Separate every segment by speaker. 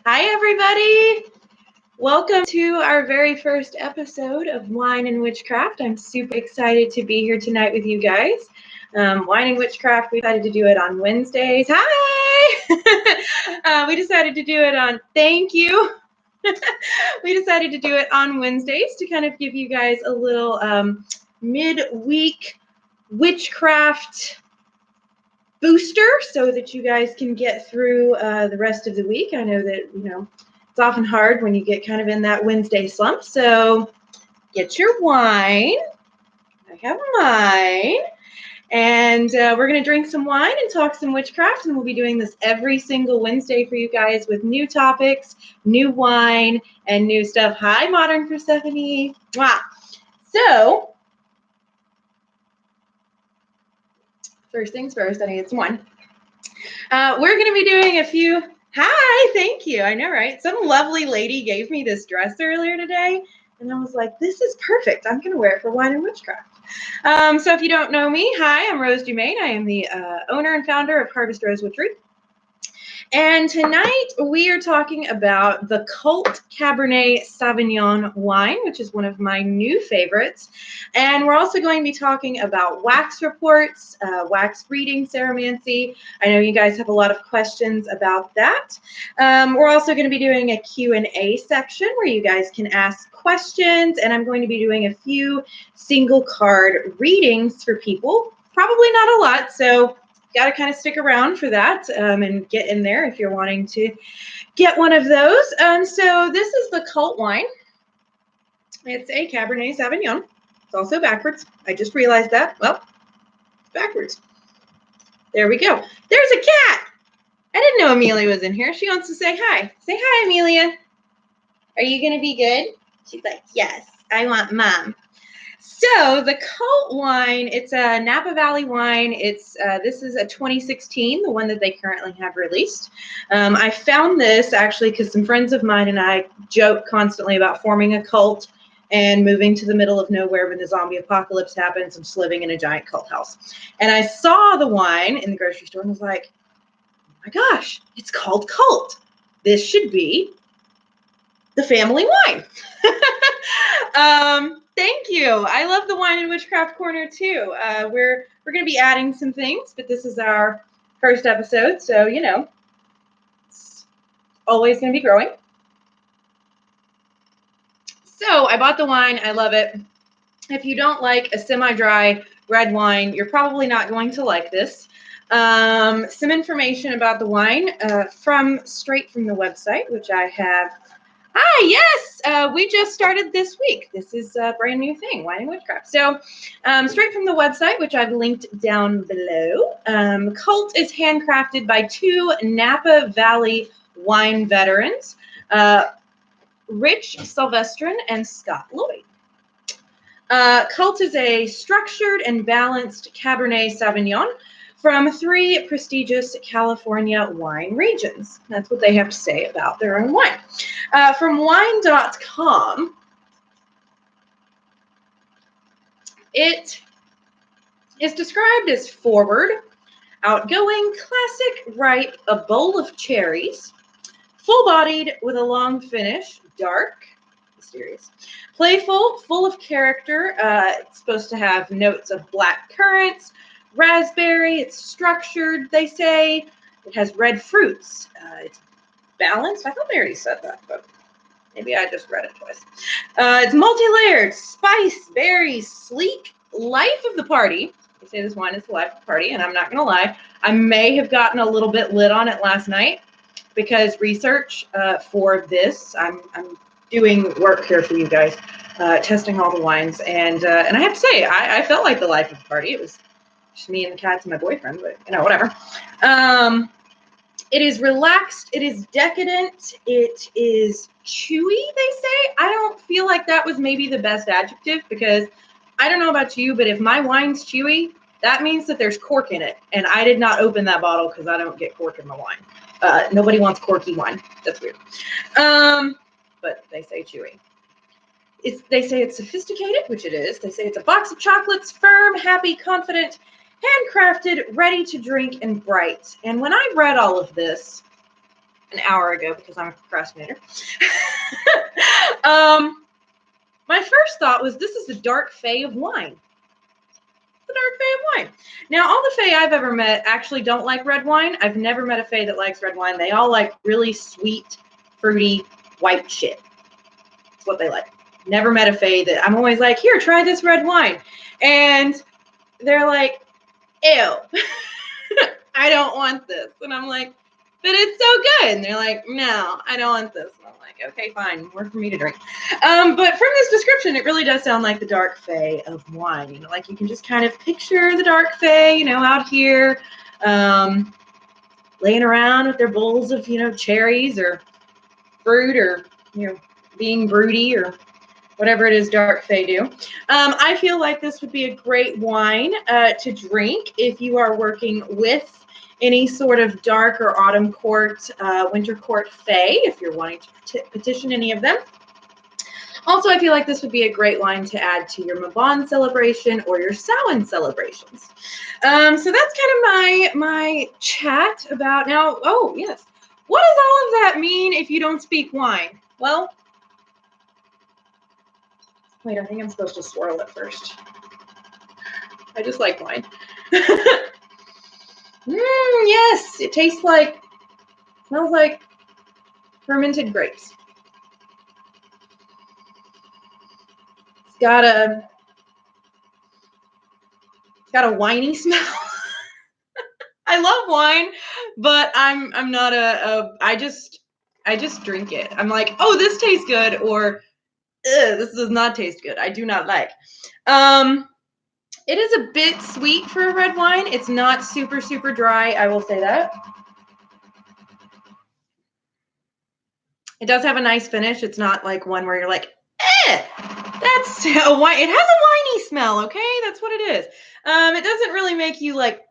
Speaker 1: Hi, everybody. Welcome to our very first episode of Wine and Witchcraft. I'm super excited to be here tonight with you guys. Wine and Witchcraft, we decided to do it on Wednesdays. Hi! We decided to do it on, thank you. We decided to do it on Wednesdays to kind of give you guys a little midweek witchcraft booster so that you guys can get through the rest of the week. I know that, it's often hard when you get kind of in that Wednesday slump. So get your wine. I have mine. And we're going to drink some wine and talk some witchcraft. And we'll be doing this every single Wednesday for you guys with new topics, new wine, and new stuff. Hi, Modern Persephone. Wow. So, first things first, I need some wine. We're going to be doing a few. Hi, thank you. I know, right? Some lovely lady gave me this dress earlier today, and I was like, this is perfect. I'm going to wear it for Wine and Witchcraft. So if you don't know me, hi, I'm Rose Dumaine. I am the owner and founder of Harvest Rose Witchery. And tonight we are talking about the Cult Cabernet Sauvignon wine, which is one of my new favorites. And we're also going to be talking about wax reports, wax reading, ceromancy. I know you guys have a lot of questions about that. We're also going to be doing a Q&A section where you guys can ask questions, and I'm going to be doing a few single card readings for people. Probably not a lot, so got to kind of stick around for that and get in there if you're wanting to get one of those. So this is the Cult wine. It's a Cabernet Sauvignon. It's also backwards. I just realized that. Well, it's backwards. There we go. There's a cat. I didn't know Amelia was in here. She wants to say hi. Say hi, Amelia. Are you going to be good? She's like, yes, I want mom. So the Cult wine, it's a Napa Valley wine. This is a 2016, the one that they currently have released. I found this actually because some friends of mine and I joke constantly about forming a cult and moving to the middle of nowhere when the zombie apocalypse happens and just living in a giant cult house. And I saw the wine in the grocery store and was like, oh my gosh, it's called Cult. This should be the family wine. Thank you. I love the Wine and Witchcraft Corner too. We're going to be adding some things, but this is our first episode, so it's always going to be growing. So I bought the wine. I love it. If you don't like a semi-dry red wine, you're probably not going to like this. Some information about the wine straight from the website, which I have. Hi, yes, we just started this week. This is a brand new thing, Wine and Witchcraft. So straight from the website, which I've linked down below, Cult is handcrafted by two Napa Valley wine veterans, Rich Sylvestrin and Scott Lloyd. Cult is a structured and balanced Cabernet Sauvignon from 3 prestigious California wine regions. That's what they have to say about their own wine. From wine.com, it is described as forward, outgoing, classic, ripe, a bowl of cherries, full-bodied with a long finish, dark, mysterious, playful, full of character. It's supposed to have notes of black currants, raspberry. It's structured, they say. It has red fruits. It's balanced. I thought they already said that, but maybe I just read it twice. It's multi-layered, spice, berries, sleek, life of the party. They say this wine is the life of the party, and I'm not going to lie. I may have gotten a little bit lit on it last night because research for this, I'm doing work here for you guys, testing all the wines, and I have to say, I felt like the life of the party. It was just me and the cats and my boyfriend, but whatever. It is relaxed. It is decadent. It is chewy, they say. I don't feel like that was maybe the best adjective because I don't know about you, but if my wine's chewy, that means that there's cork in it. And I did not open that bottle because I don't get cork in my wine. Nobody wants corky wine. That's weird. But they say chewy. They say it's sophisticated, which it is. They say it's a box of chocolates, firm, happy, confident, handcrafted, ready to drink, and bright. And when I read all of this, an hour ago because I'm a procrastinator. My first thought was this is the dark fae of wine. The dark fae of wine. Now, all the fae I've ever met actually don't like red wine. I've never met a fae that likes red wine. They all like really sweet, fruity, white shit. That's what they like. Never met a fae that I'm always like, here, try this red wine. And they're like, ew, I don't want this. And I'm like, but it's so good. And they're like, no, I don't want this. And I'm like, okay, fine, more for me to drink. But from this description, it really does sound like the dark fae of wine. You know, like you can just kind of picture the dark fae, you know, out here, laying around with their bowls of, you know, cherries or fruit or, you know, being broody or whatever it is dark fae do. I feel like this would be a great wine to drink if you are working with any sort of dark or autumn court, winter court fae, if you're wanting to petition any of them. Also, I feel like this would be a great wine to add to your Mabon celebration or your Samhain celebrations. So that's kind of my chat about now. Oh, yes. What does all of that mean if you don't speak wine? Well, wait, I think I'm supposed to swirl it first. I just like wine. Yes, it tastes like, smells like fermented grapes. It's got a winey smell. I love wine, but I'm not I just drink it. I'm like, oh, this tastes good, or this does not taste good. I do not like. It is a bit sweet for a red wine. It's not super, super dry. I will say that. It does have a nice finish. It's not like one where you're like, that's a wine. It has a winey smell. Okay. That's what it is. It doesn't really make you like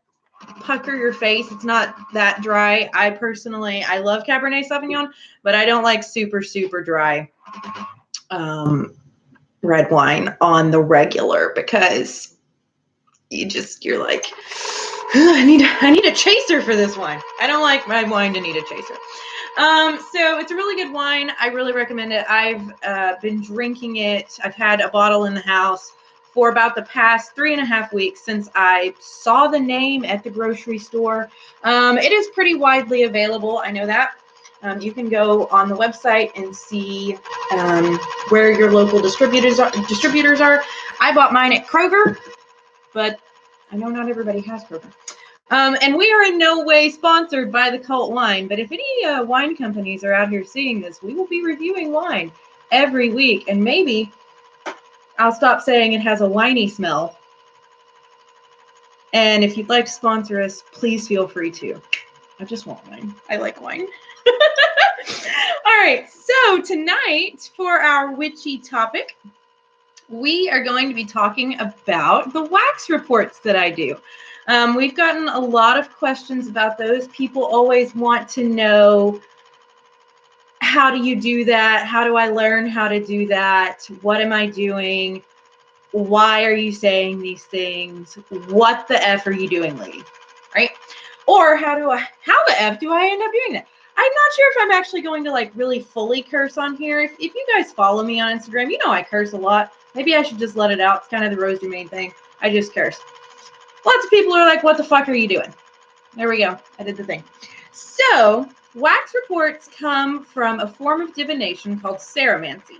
Speaker 1: pucker your face. It's not that dry. I love Cabernet Sauvignon, but I don't like super, super dry, red wine on the regular because you're like, I need a chaser for this wine. I don't like my wine to need a chaser. So it's a really good wine. I really recommend it. I've been drinking it. I've had a bottle in the house for about the past 3.5 weeks since I saw the name at the grocery store. It is pretty widely available. I know that. You can go on the website and see where your local distributors are. I bought mine at Kroger, but I know not everybody has Kroger. And we are in no way sponsored by the Cult Wine, but if any wine companies are out here seeing this, we will be reviewing wine every week, and maybe I'll stop saying it has a winey smell. And if you'd like to sponsor us, please feel free to. I just want wine. I like wine. All right, so tonight for our witchy topic, we are going to be talking about the wax reports that I do. We've gotten a lot of questions about those. People always want to know, how do you do that? How do I learn how to do that? What am I doing? Why are you saying these things? What the F are you doing, lady? Right? Or how the F do I end up doing that? I'm not sure if I'm actually going to like really fully curse on here. If you guys follow me on Instagram, you know I curse a lot. Maybe I should just let it out. It's kind of the Rose Germain thing. I just curse. Lots of people are like, what the fuck are you doing? There we go. I did the thing. So wax reports come from a form of divination called ceromancy.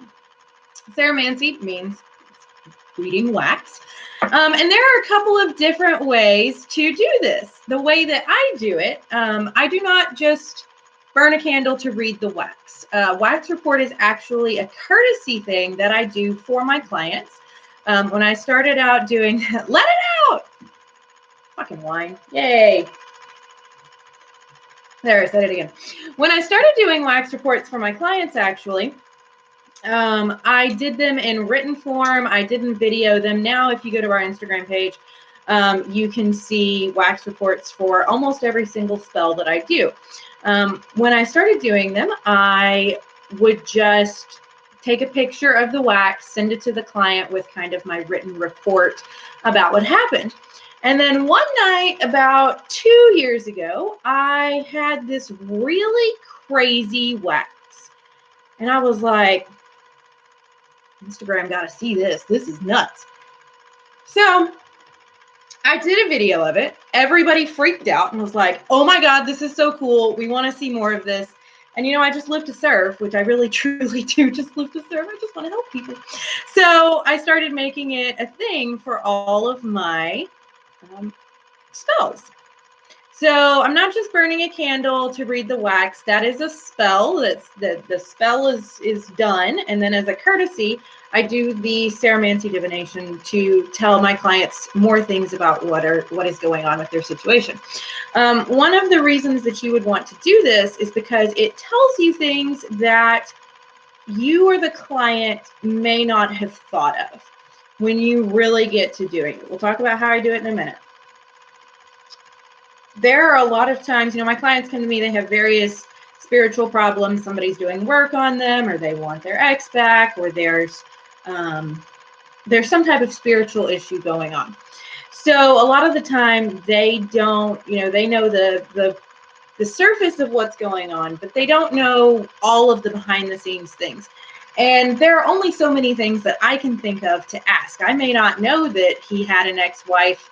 Speaker 1: Ceromancy means reading wax. And there are a couple of different ways to do this. The way that I do it, I do not just burn a candle to read the wax. Wax report is actually a courtesy thing that I do for my clients. When I started out doing, let it out! Fucking wine. Yay. There, I said it again. When I started doing wax reports for my clients, actually, I did them in written form. I didn't video them. Now, if you go to our Instagram page, you can see wax reports for almost every single spell that I do. When I started doing them, I would just take a picture of the wax, send it to the client with kind of my written report about what happened. And then one night about 2 years ago, I had this really crazy wax. And I was like, Instagram got to see this. This is nuts. So I did a video of it. Everybody freaked out and was like, oh my God, this is so cool. We want to see more of this. And, I just live to serve, which I really, truly do just live to serve. I just want to help people. So I started making it a thing for all of my spells. So I'm not just burning a candle to read the wax. That is a spell. The spell is done. And then as a courtesy, I do the ceremancy divination to tell my clients more things about what is going on with their situation. One of the reasons that you would want to do this is because it tells you things that you or the client may not have thought of when you really get to doing it. We'll talk about how I do it in a minute. There are a lot of times, my clients come to me, they have various spiritual problems. Somebody's doing work on them, or they want their ex back, or there's some type of spiritual issue going on. So a lot of the time they don't, they know the surface of what's going on, but they don't know all of the behind the scenes things. And there are only so many things that I can think of to ask. I may not know that he had an ex-wife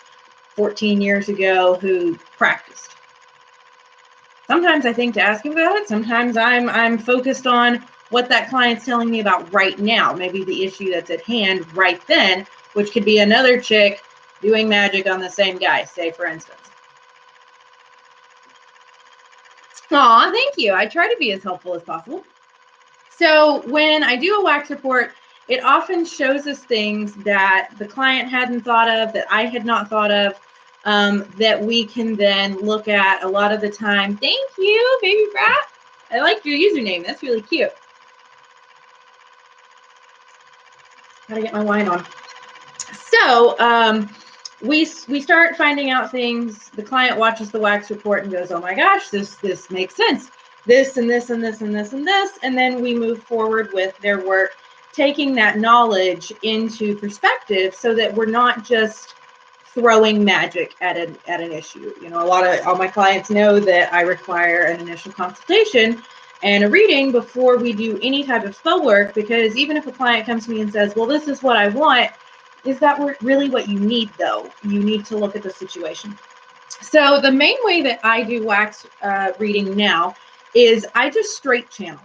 Speaker 1: 14 years ago who practiced. Sometimes I think to ask him about it. Sometimes I'm focused on what that client's telling me about right now, maybe the issue that's at hand right then, which could be another chick doing magic on the same guy, say for instance. Aw, thank you. I try to be as helpful as possible. So when I do a wax report, it often shows us things that the client hadn't thought of, that I had not thought of, that we can then look at a lot of the time. Thank you, baby brat. I like your username. That's really cute. Gotta get my wine on. So we start finding out things. The client watches the wax report and goes, oh my gosh, this makes sense. This and this and this and this and this. And then we move forward with their work, taking that knowledge into perspective so that we're not just throwing magic at an issue. All my clients know that I require an initial consultation and a reading before we do any type of spell work, because even if a client comes to me and says, well, this is what I want, is that really what you need though? You need to look at the situation. So the main way that I do wax reading now is I just straight channel.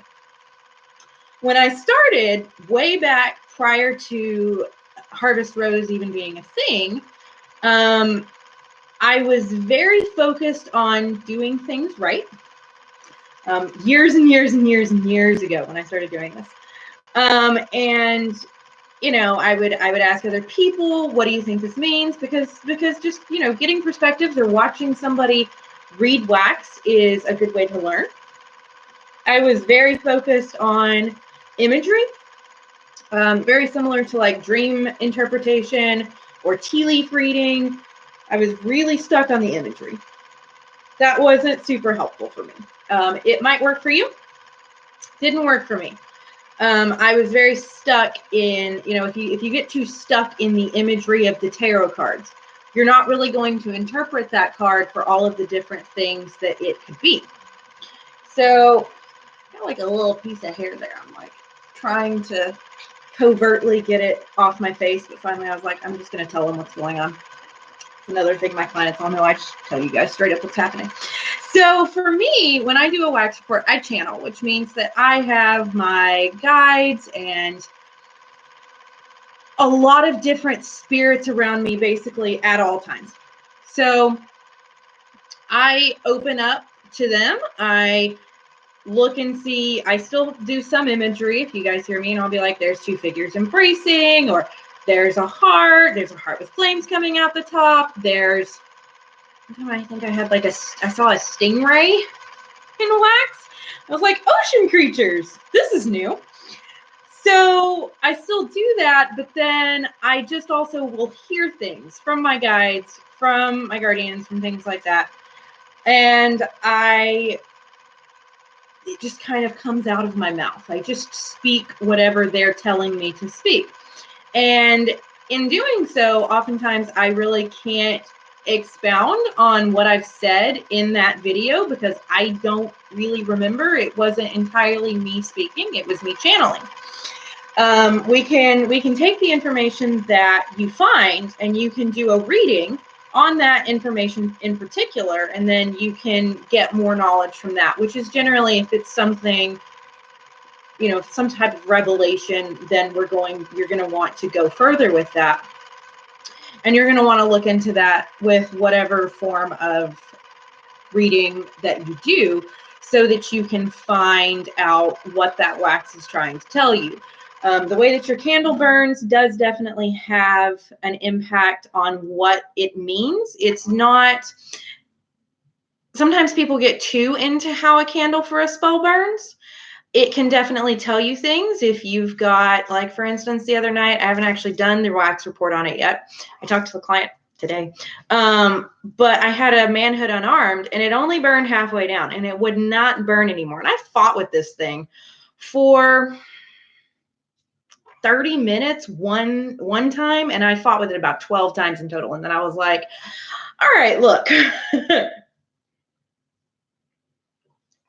Speaker 1: When I started way back prior to Harvest Rose even being a thing, I was very focused on doing things right. Years and years and years and years ago when I started doing this. And I would ask other people, what do you think this means? Because just, getting perspectives or watching somebody read wax is a good way to learn. I was very focused on imagery, very similar to like dream interpretation or tea leaf reading. I was really stuck on the imagery. That wasn't super helpful for me. It might work for you. Didn't work for me. I was very stuck in, if you get too stuck in the imagery of the tarot cards, you're not really going to interpret that card for all of the different things that it could be. So I got like a little piece of hair there. I'm like trying to covertly get it off my face, but finally I was like, I'm just going to tell them what's going on. Another thing my clients all know, I just tell you guys straight up what's happening. So for me, when I do a wax report, I channel, which means that I have my guides and a lot of different spirits around me basically at all times. So I open up to them. I look and see. I still do some imagery. If you guys hear me, and I'll be like, there's two figures embracing, or there's a heart with flames coming out the top. There's, I think I had like I saw a stingray in wax. I was like, ocean creatures, this is new. So I still do that, but then I just also will hear things from my guides, from my guardians, from things like that. And it just kind of comes out of my mouth. I just speak whatever they're telling me to speak. And in doing so, oftentimes I really can't expound on what I've said in that video because I don't really remember. It wasn't entirely me speaking, it was me channeling. We can take the information that you find and you can do a reading on that information in particular, and then you can get more knowledge from that, which is generally, if it's something, you know, some type of revelation, then you're going to want to go further with that. And you're going to want to look into that with whatever form of reading that you do, so that you can find out what that wax is trying to tell you. The way that your candle burns does definitely have an impact on what it means. It's not, sometimes people get too into how a candle for a spell burns. It can definitely tell you things. If you've got, like for instance, the other night, I haven't actually done the wax report on it yet. I talked to the client today. But I had a manhood unarmed and it only burned halfway down and it would not burn anymore. And I fought with this thing for 30 minutes one time, and I fought with it about 12 times in total. And then I was like, all right, look,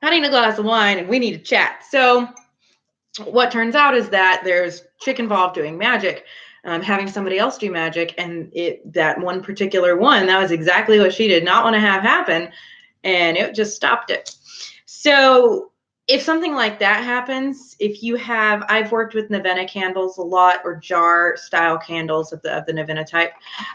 Speaker 1: I need a glass of wine and we need to chat. So what turns out is that there's chick involved doing magic, having somebody else do magic, and that one particular one, that was exactly what she did not want to have happen, and it just stopped it. So if something like that happens, if you have, I've worked with Novena candles a lot, or jar style candles of the Novena type.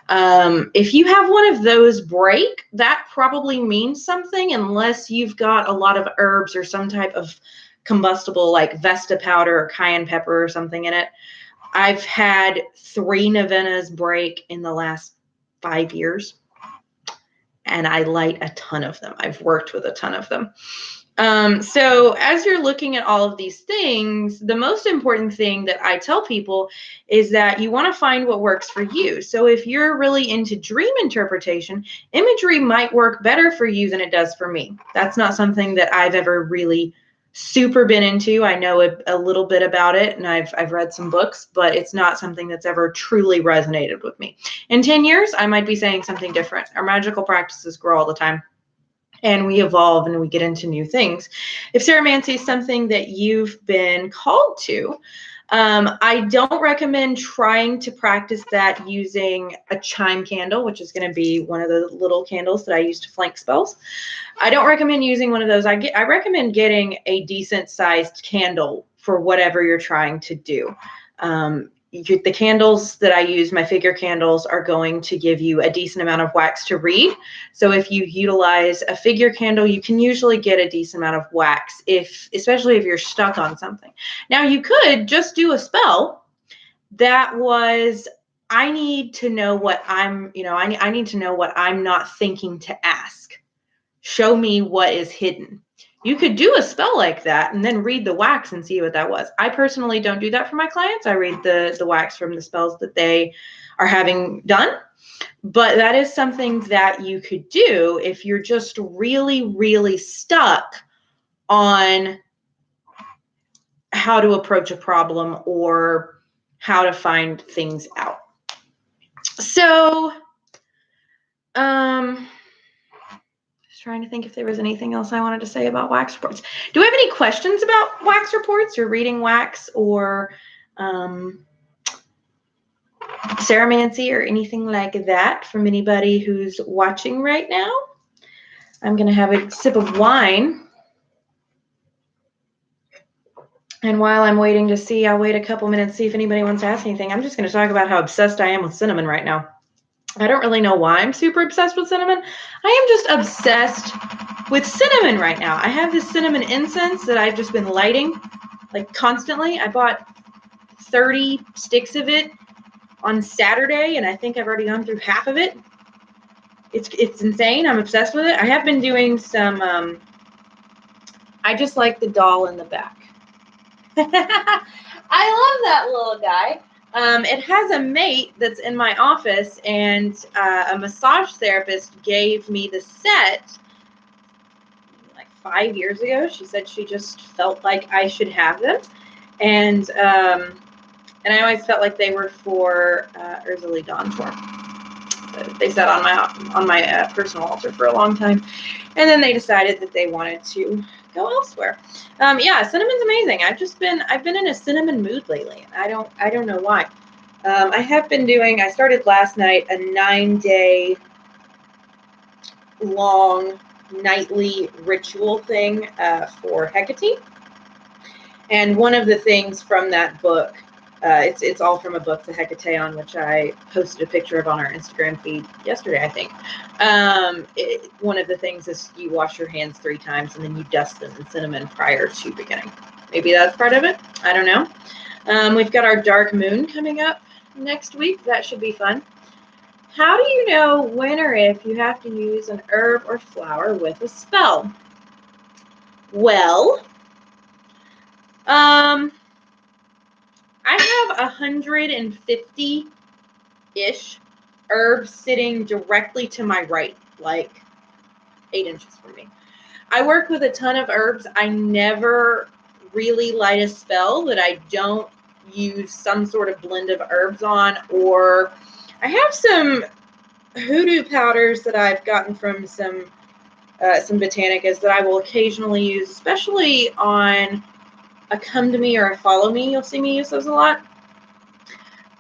Speaker 1: If you have one of those break, that probably means something, unless you've got a lot of herbs or some type of combustible like Vesta powder or cayenne pepper or something in it. I've had 3 Novenas break in the last 5 years, and I light a ton of them. I've worked with a ton of them. So as you're looking at all of these things, the most important thing that I tell people is that you want to find what works for you. So if you're really into dream interpretation, imagery might work better for you than it does for me. That's not something that I've ever really super been into. I know a little bit about it, and I've read some books, but it's not something that's ever truly resonated with me. In 10 years, I might be saying something different. Our magical practices grow all the time, and we evolve and we get into new things. If ceremancy is something that you've been called to, I don't recommend trying to practice that using a chime candle, which is going to be one of the little candles that I use to flank spells. I don't recommend using one of those. I recommend getting a decent sized candle for whatever you're trying to do. The candles that I use, my figure candles, are going to give you a decent amount of wax to read. So if you utilize a figure candle, you can usually get a decent amount of wax, especially if you're stuck on something. Now you could just do a spell that was, I need to know what I'm, I need to know what I'm not thinking to ask. Show me what is hidden. You could do a spell like that and then read the wax and see what that was. I personally don't do that for my clients. I read the wax from the spells that they are having done. But that is something that you could do if you're just really, really stuck on how to approach a problem or how to find things out. So, trying to think if there was anything else I wanted to say about wax reports. Do we have any questions about wax reports or reading wax or ceremancy or anything like that from anybody who's watching right now? I'm going to have a sip of wine. And while I'm waiting to see, I'll wait a couple minutes, see if anybody wants to ask anything. I'm just going to talk about how obsessed I am with cinnamon right now. I don't really know why I'm super obsessed with cinnamon. I am just obsessed with cinnamon right now. I have this cinnamon incense that I've just been lighting like constantly. I bought 30 sticks of it on Saturday, and I think I've already gone through half of it. It's insane. I'm obsessed with it. I have been doing some, I just like the doll in the back. I love that little guy. It has a mate that's in my office, and a massage therapist gave me the set like 5 years ago. She said she just felt like I should have them, and I always felt like they were for Ursula Dawn for. they sat on my personal altar for a long time, and then they decided that they wanted to go elsewhere. Yeah, cinnamon's amazing. I've been in a cinnamon mood lately. I don't know why. I started last night a 9-day long nightly ritual thing for Hecate. And one of the things from that book, it's all from a book, The Hecateon, which I posted a picture of on our Instagram feed yesterday, I think. One of the things is you wash your hands 3 times and then you dust them in cinnamon prior to beginning. Maybe that's part of it. I don't know. We've got our dark moon coming up next week. That should be fun. How do you know when or if you have to use an herb or flower with a spell? Well, I have 150-ish herbs sitting directly to my right, like 8 inches from me. I work with a ton of herbs. I never really light a spell that I don't use some sort of blend of herbs on, or I have some hoodoo powders that I've gotten from some botanicas that I will occasionally use, especially on a come to me or a follow me. You'll see me use those a lot.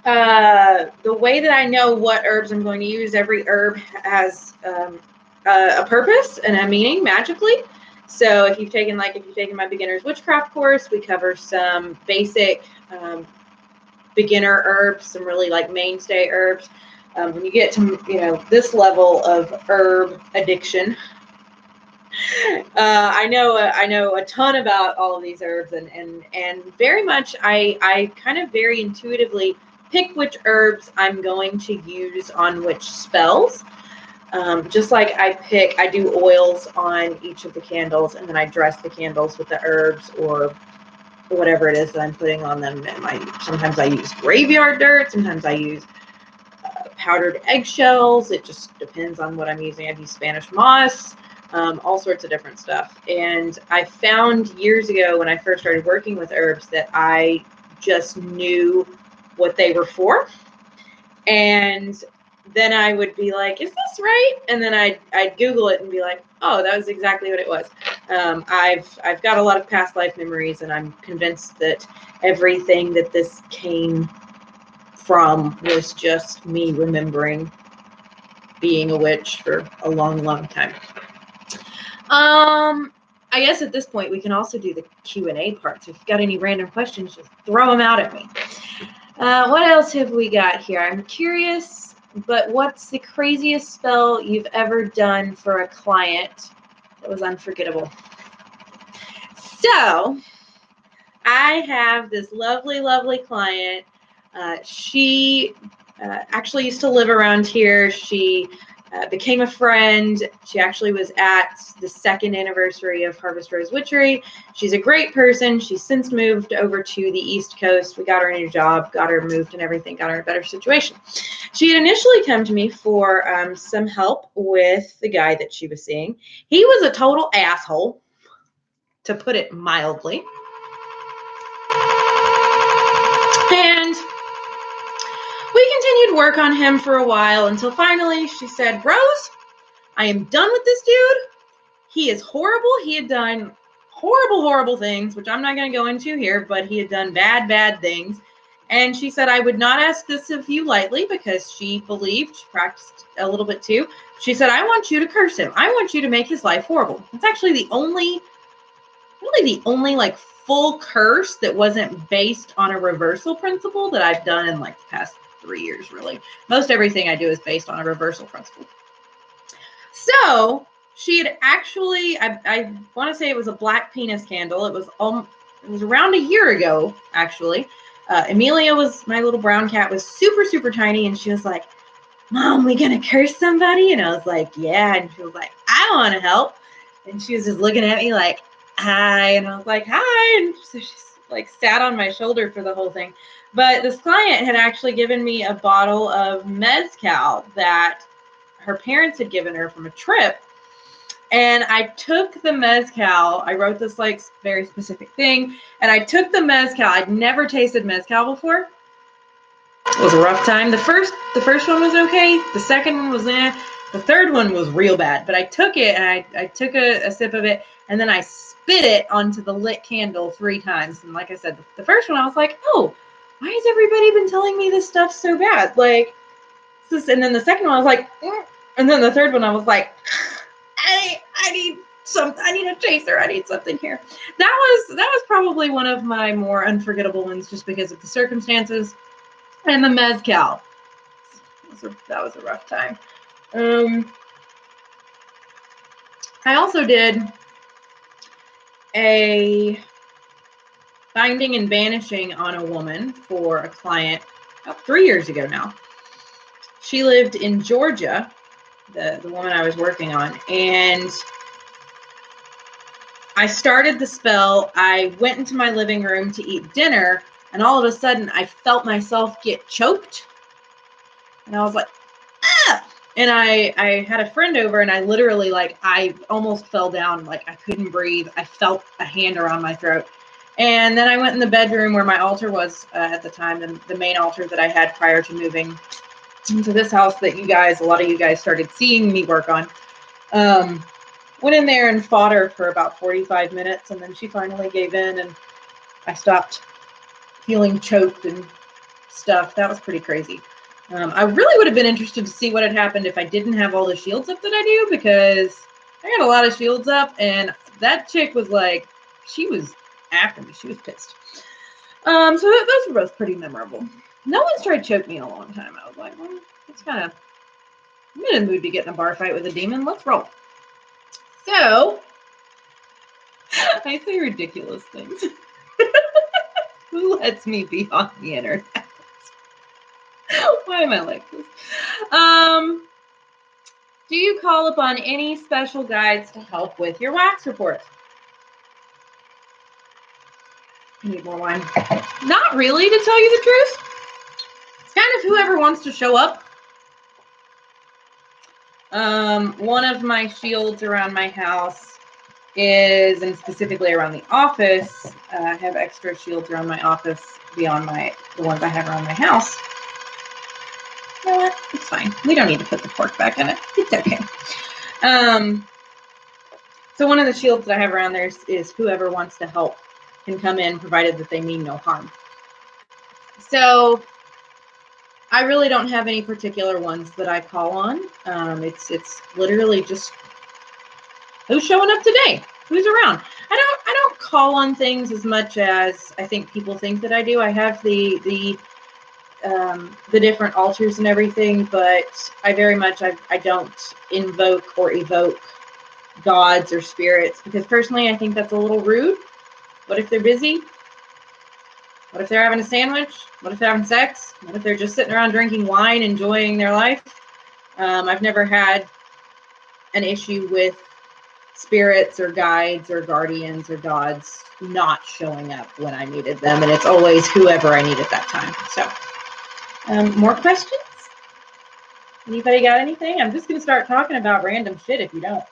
Speaker 1: The way that I know what herbs I'm going to use, every herb has a purpose and a meaning magically. So if you've taken my beginner's witchcraft course, we cover some basic beginner herbs, some really like mainstay herbs. When you get to this level of herb addiction, I know a ton about all of these herbs, and very much I kind of very intuitively pick which herbs I'm going to use on which spells. Just like I do oils on each of the candles, and then I dress the candles with the herbs or whatever it is that I'm putting on them. And sometimes I use graveyard dirt, sometimes I use powdered eggshells. It just depends on what I'm using. I've used Spanish moss, all sorts of different stuff. And I found years ago when I first started working with herbs that I just knew what they were for. And then I would be like, is this right? And then I'd Google it and be like, oh, that was exactly what it was. I've got a lot of past life memories, and I'm convinced that everything that this came from was just me remembering being a witch for a long, long time. I guess at this point we can also do the Q&A part. So if you've got any random questions, just throw them out at me. What else have we got here? I'm curious, but what's the craziest spell you've ever done for a client that was unforgettable? So I have this lovely, lovely client. She actually used to live around here. She became a friend. She actually was at the 2nd anniversary of Harvest Rose Witchery. She's a great person. She's since moved over to the East Coast. We got her a new job, got her moved and everything, got her in a better situation. She had initially come to me for some help with the guy that she was seeing. He was a total asshole, to put it mildly. And we continued work on him for a while until finally she said, Rose, I am done with this dude. He is horrible. He had done horrible, horrible things, which I'm not going to go into here, but he had done bad, bad things. And she said, I would not ask this of you lightly, because she believed, she practiced a little bit too. She said, I want you to curse him. I want you to make his life horrible. It's actually the only like full curse that wasn't based on a reversal principle that I've done in like the past 3 years, really. Most everything I do is based on a reversal principle. So she had actually, I want to say it was a black penis candle. It was around a year ago, actually. Amelia my little brown cat, was super, super tiny, and she was like, Mom, we gonna curse somebody? And I was like, yeah. And she was like, I want to help. And she was just looking at me like, hi. And I was like, hi. And so she's like sat on my shoulder for the whole thing. But this client had actually given me a bottle of mezcal that her parents had given her from a trip. And I took the mezcal. I wrote this like very specific thing. And I took the mezcal. I'd never tasted mezcal before. It was a rough time. The first one was okay. The second one was eh. The third one was real bad. But I took it and I took a sip of it and then I spit it onto the lit candle 3 times. And like I said, the first one I was like, oh, why has everybody been telling me this stuff so bad? Like this, and then the second one I was like, and then the third one I was like, I need something. I need a chaser. I need something here. That was probably one of my more unforgettable ones, just because of the circumstances and the mezcal. That was a rough time. I also did a binding and banishing on a woman for a client about 3 years ago now. She lived in Georgia, the woman I was working on, and I started the spell. I went into my living room to eat dinner, and all of a sudden I felt myself get choked. And I was like, ah! And I had a friend over, and I literally, like, I almost fell down. Like, I couldn't breathe. I felt a hand around my throat. And then I went in the bedroom where my altar was at the time, the main altar that I had prior to moving into this house that a lot of you guys started seeing me work on. Went in there and fought her for about 45 minutes, and then she finally gave in, and I stopped feeling choked and stuff. That was pretty crazy. I really would have been interested to see what had happened if I didn't have all the shields up that I do, because I got a lot of shields up, and that chick was like, she was after me. She was pissed. So those were both pretty memorable. No one's tried to choke me in a long time. I was like, well, it's kind of, I'm in a mood to get in a bar fight with a demon. Let's roll. So, I say ridiculous things. Who lets me be on the internet? Why am I like this? Do you call upon any special guides to help with your wax report? I need more wine. Not really, to tell you the truth. It's kind of whoever wants to show up. One of my shields around my house is, and specifically around the office, I have extra shields around my office beyond the ones I have around my house. You know what? It's fine. We don't need to put the pork back in it. It's okay. So one of the shields that I have around there is whoever wants to help can come in, provided that they mean no harm. So I really don't have any particular ones that I call on. It's literally just who's showing up today, who's around. I don't call on things as much as I think people think that I do. I have the different altars and everything, but I don't invoke or evoke gods or spirits, because personally I think that's a little rude. What if they're busy? What if they're having a sandwich? What if they're having sex? What if they're just sitting around drinking wine, enjoying their life? I've never had an issue with spirits or guides or guardians or gods not showing up when I needed them, and it's always whoever I need at that time. So, more questions? Anybody got anything? I'm just going to start talking about random shit if you don't.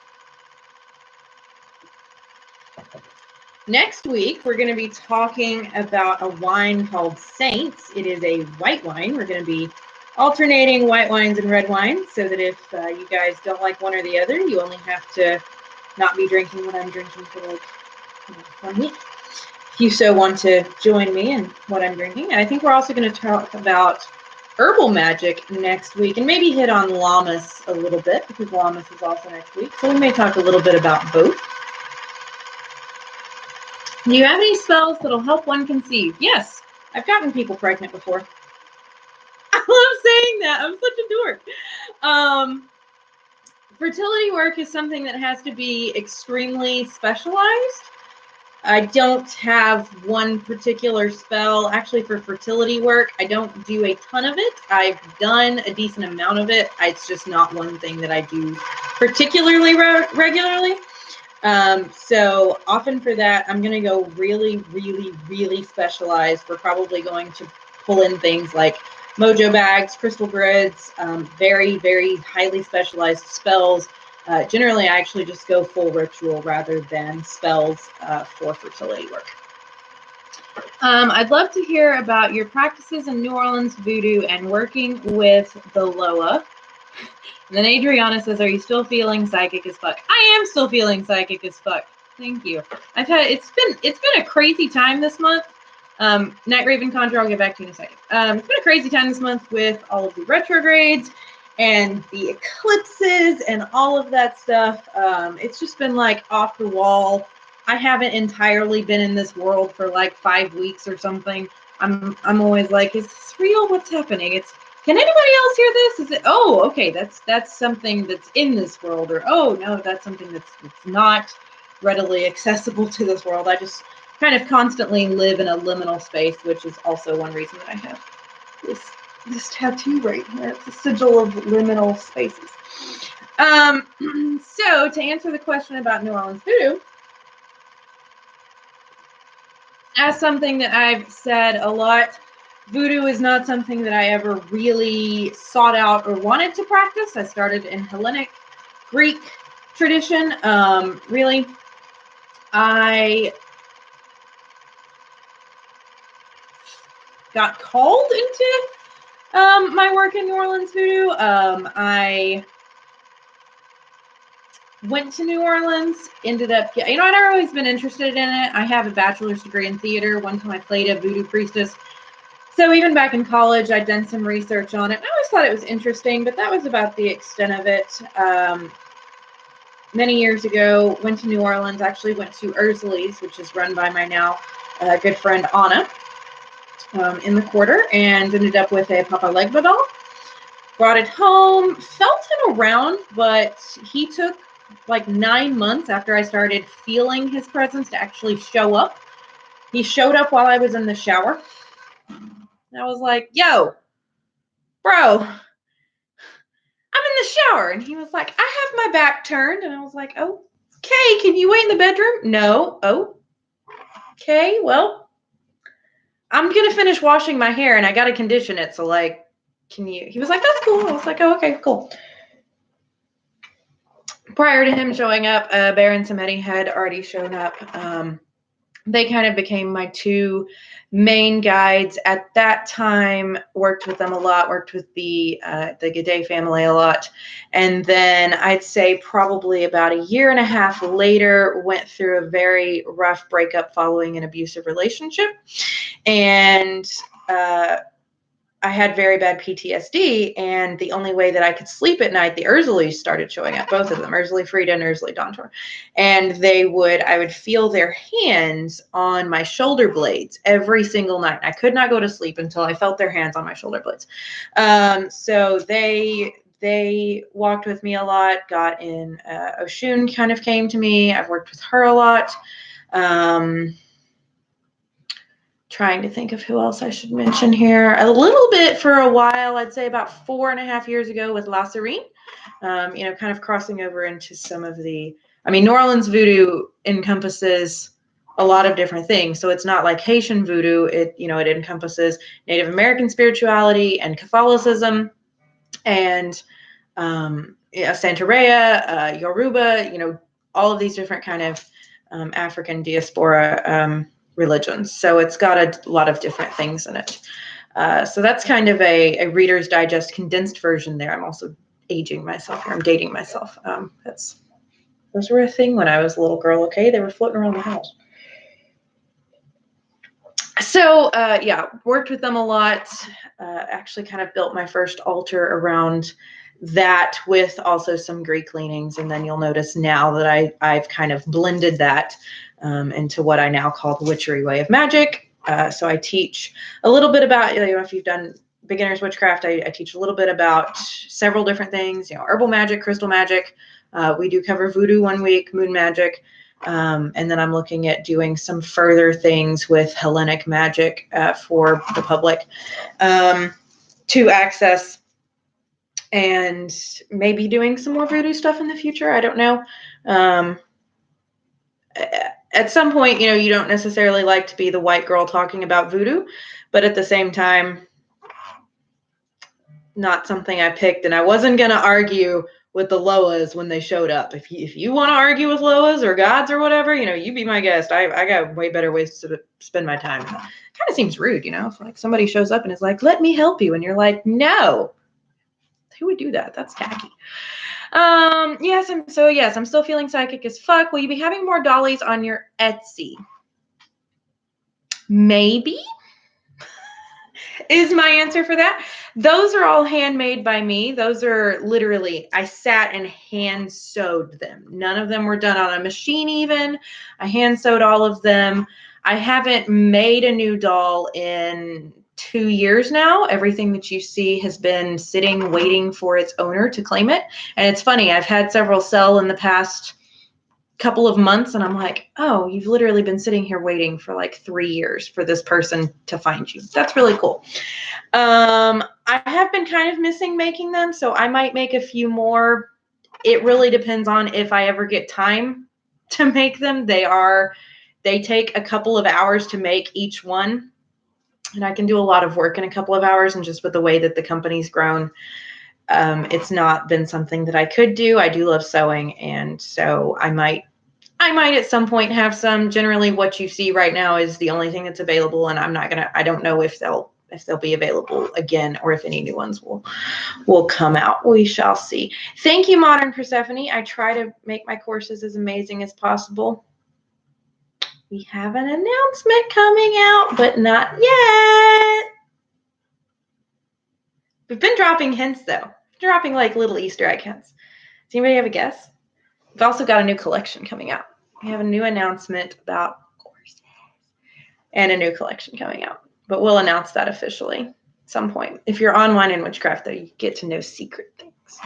Speaker 1: Next week, we're going to be talking about a wine called Saints. It is a white wine. We're going to be alternating white wines and red wines, so that if you guys don't like one or the other, you only have to not be drinking what I'm drinking for like 1 week. If you so want to join me in what I'm drinking. And I think we're also going to talk about herbal magic next week, and maybe hit on llamas a little bit, because llamas is also next week. So we may talk a little bit about both. Do you have any spells that'll help one conceive? Yes, I've gotten people pregnant before. I love saying that. I'm such a dork. Fertility work is something that has to be extremely specialized. I don't have one particular spell. Actually, for fertility work, I don't do a ton of it. I've done a decent amount of it. It's just not one thing that I do particularly regularly. So often for that, I'm going to go really, really, really specialized. We're probably going to pull in things like mojo bags, crystal grids, very, very highly specialized spells. Generally, I actually just go full ritual rather than spells for fertility work. I'd love to hear about your practices in New Orleans voodoo and working with the Loa. And then Adriana says, "Are you still feeling psychic as fuck?" I am still feeling psychic as fuck. Thank you. It's been a crazy time this month. Night Raven Conjure, I'll get back to you in a second. It's been a crazy time this month with all of the retrogrades and the eclipses and all of that stuff. It's just been like off the wall. I haven't entirely been in this world for like 5 weeks or something. I'm always like, is this real? What's happening? Can anybody else hear this? Is it, oh, okay, that's something that's in this world, or oh no, that's something that's not readily accessible to this world. I just kind of constantly live in a liminal space, which is also one reason that I have this tattoo right here. It's a sigil of liminal spaces. So to answer the question about New Orleans voodoo, as something that I've said a lot, voodoo is not something that I ever really sought out or wanted to practice. I started in Hellenic Greek tradition. Really, I got called into my work in New Orleans voodoo. I went to New Orleans, ended up, I'd always been interested in it. I have a bachelor's degree in theater. One time I played a voodoo priestess. So even back in college, I'd done some research on it. I always thought it was interesting, but that was about the extent of it. Many years ago, went to New Orleans, actually went to Ursula's, which is run by my now good friend Anna in the quarter, and ended up with a Papa Legba doll. Brought it home, felt it around, but he took like 9 months after I started feeling his presence to actually show up. He showed up while I was in the shower. And I was like, yo, bro, I'm in the shower. And he was like, I have my back turned. And I was like, oh, okay, can you wait in the bedroom? No. Oh, okay, well, I'm going to finish washing my hair and I got to condition it. So like, can you, he was like, that's cool. I was like, oh, okay, cool. Prior to him showing up, Baron Samedi had already shown up. They kind of became my two main guides at that time. Worked with them a lot. Worked with the Gaudet family a lot, and then I'd say probably about a year and a half later, went through a very rough breakup following an abusive relationship, and I had very bad PTSD, and the only way that I could sleep at night, the Ursules started showing up, both of them, Ursula Frida and Ursula Dontor. And I would feel their hands on my shoulder blades every single night. I could not go to sleep until I felt their hands on my shoulder blades. So they walked with me a lot, got in, Oshun kind of came to me. I've worked with her a lot. Trying to think of who else I should mention here. A little bit for a while, I'd say about 4.5 years ago with La Serene, kind of crossing over into some of the, New Orleans voodoo encompasses a lot of different things. So it's not like Haitian voodoo. It encompasses Native American spirituality and Catholicism and Santeria, Yoruba, all of these different kind of African diaspora religions. So it's got a lot of different things in it. So that's kind of a Reader's Digest condensed version there. I'm also aging myself here. I'm dating myself. Those were a thing when I was a little girl, okay? They were floating around the house. So, worked with them a lot. Actually kind of built my first altar around that with also some Greek leanings. And then you'll notice now that I've kind of blended that into what I now call the witchery way of magic. So I teach a little bit about, if you've done beginner's witchcraft, I teach a little bit about several different things, herbal magic, crystal magic. We do cover voodoo one week, moon magic. And then I'm looking at doing some further things with Hellenic magic for the public to access, and maybe doing some more voodoo stuff in the future. I don't know. At some point, you don't necessarily like to be the white girl talking about voodoo, but at the same time, not something I picked, and I wasn't going to argue with the Loas when they showed up. If you want to argue with Loas or gods or whatever, you be my guest. I got way better ways to spend my time. It kind of seems rude, if like somebody shows up and is like, let me help you. And you're like, no, who would do that? That's tacky. Yes, I'm still feeling psychic as fuck. Will you be having more dollies on your Etsy? Maybe is my answer for that. Those are all handmade by me. Those are literally, I sat and hand sewed them. None of them were done on a machine even. I hand sewed all of them. I haven't made a new doll in 2 years now. Everything that you see has been sitting, waiting for its owner to claim it. And it's funny, I've had several sell in the past couple of months, and I'm like, oh, you've literally been sitting here waiting for like 3 years for this person to find you. That's really cool. I have been kind of missing making them, so I might make a few more. It really depends on if I ever get time to make them. They take a couple of hours to make each one, and I can do a lot of work in a couple of hours, and just with the way that the company's grown, it's not been something that I could do. I do love sewing, and so I might at some point have some. Generally what you see right now is the only thing that's available, and I don't know if they'll be available again or if any new ones will come out. We shall see. Thank you, Modern Persephone. I try to make my courses as amazing as possible. We have an announcement coming out, but not yet. We've been dropping hints, though. Dropping like little Easter egg hints. Does anybody have a guess? We've also got a new collection coming out. We have a new announcement about courses and a new collection coming out. But we'll announce that officially at some point. If you're online in Witchcraft, though, you get to know secret things.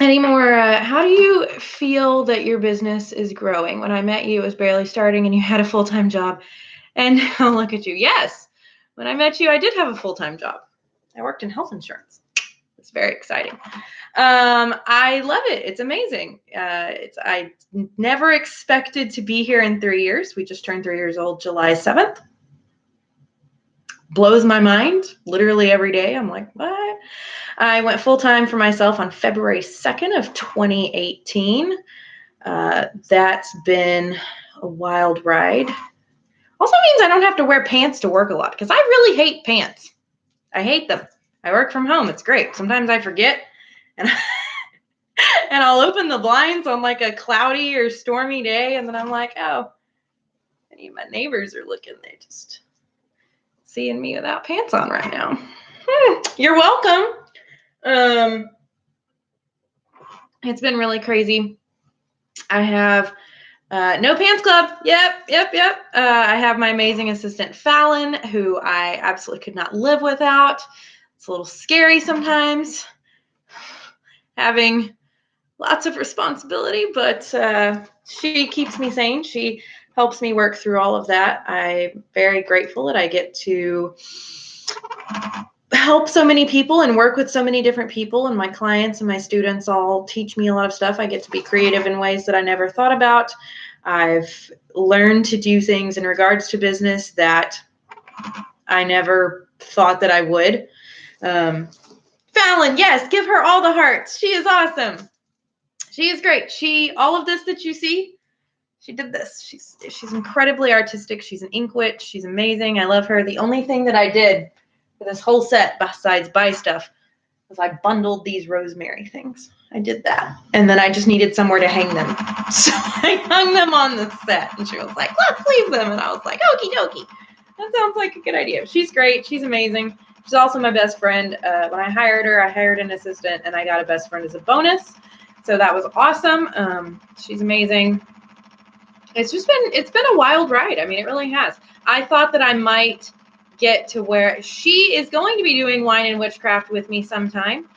Speaker 1: Any more? How do you feel that your business is growing? When I met you, it was barely starting and you had a full-time job. And now look at you. Yes, when I met you, I did have a full-time job. I worked in health insurance. It's very exciting. I love it. It's amazing. I never expected to be here in 3 years. We just turned 3 years old July 7th. Blows my mind literally every day. I'm like, what? I went full-time for myself on February 2nd of 2018. That's been a wild ride. Also means I don't have to wear pants to work a lot, because I really hate pants. I hate them. I work from home. It's great. Sometimes I forget, and I'll open the blinds on like a cloudy or stormy day, and then I'm like, oh, any of my neighbors are looking. They just seeing me without pants on right now. You're welcome. It's been really crazy. I have no pants club. Yep. I have my amazing assistant Fallon, who I absolutely could not live without. It's a little scary sometimes, having lots of responsibility, but she keeps me sane. She helps me work through all of that. I'm very grateful that I get to help so many people and work with so many different people, and my clients and my students all teach me a lot of stuff. I get to be creative in ways that I never thought about. I've learned to do things in regards to business that I never thought that I would. Fallon, yes, give her all the hearts. She is awesome. She is great. All of this that you see, she did this. She's incredibly artistic. She's an ink witch. She's amazing. I love her. The only thing that I did for this whole set, besides buy stuff, was I bundled these rosemary things. I did that. And then I just needed somewhere to hang them. So I hung them on the set. And she was like, let's leave them. And I was like, okie dokie. That sounds like a good idea. She's great. She's amazing. She's also my best friend. When I hired her, I hired an assistant, and I got a best friend as a bonus. So that was awesome. She's amazing. It's been a wild ride. I mean, it really has. I thought that I might get to where she is going to be doing Wine and Witchcraft with me sometime.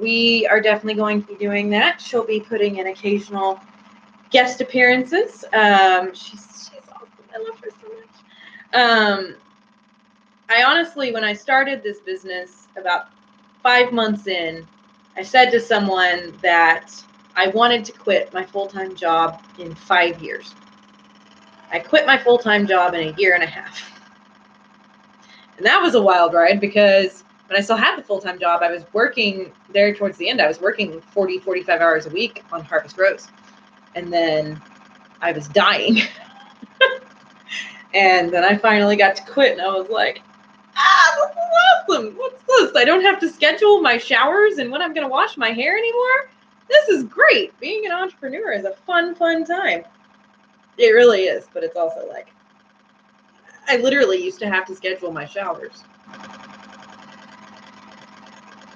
Speaker 1: We are definitely going to be doing that. She'll be putting in occasional guest appearances. She's awesome. I love her so much. I honestly, when I started this business about 5 months in, I said to someone that I wanted to quit my full-time job in 5 years. I quit my full-time job in a year and a half. And that was a wild ride, because when I still had the full-time job, I was working there towards the end. I was working 40, 45 hours a week on Harvest Rose. And then I was dying. And then I finally got to quit, and I was like, this is awesome. What's this? I don't have to schedule my showers and when I'm going to wash my hair anymore. This is great. Being an entrepreneur is a fun, fun time. It really is, but it's also like, I literally used to have to schedule my showers.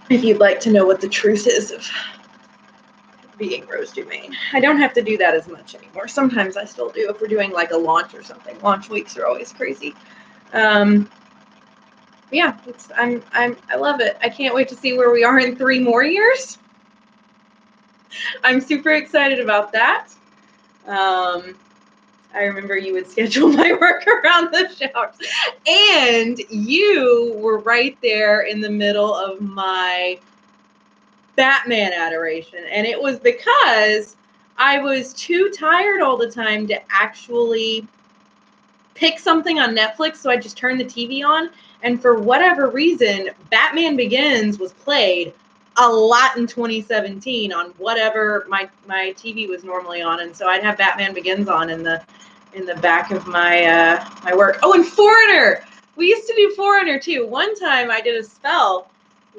Speaker 1: If you'd like to know what the truth is of being Rose Domain. I don't have to do that as much anymore. Sometimes I still do if we're doing like a launch or something. Launch weeks are always crazy. Yeah, I love it. I can't wait to see where we are in 3 more years. I'm super excited about that. I remember you would schedule my work around the showers. And you were right there in the middle of my Batman adoration. And it was because I was too tired all the time to actually pick something on Netflix. So I just turned the TV on. And for whatever reason, Batman Begins was played a lot in 2017 on whatever my TV was normally on. And so I'd have Batman Begins on in the back of my my work. Oh, and Foreigner. We used to do Foreigner too. One time I did a spell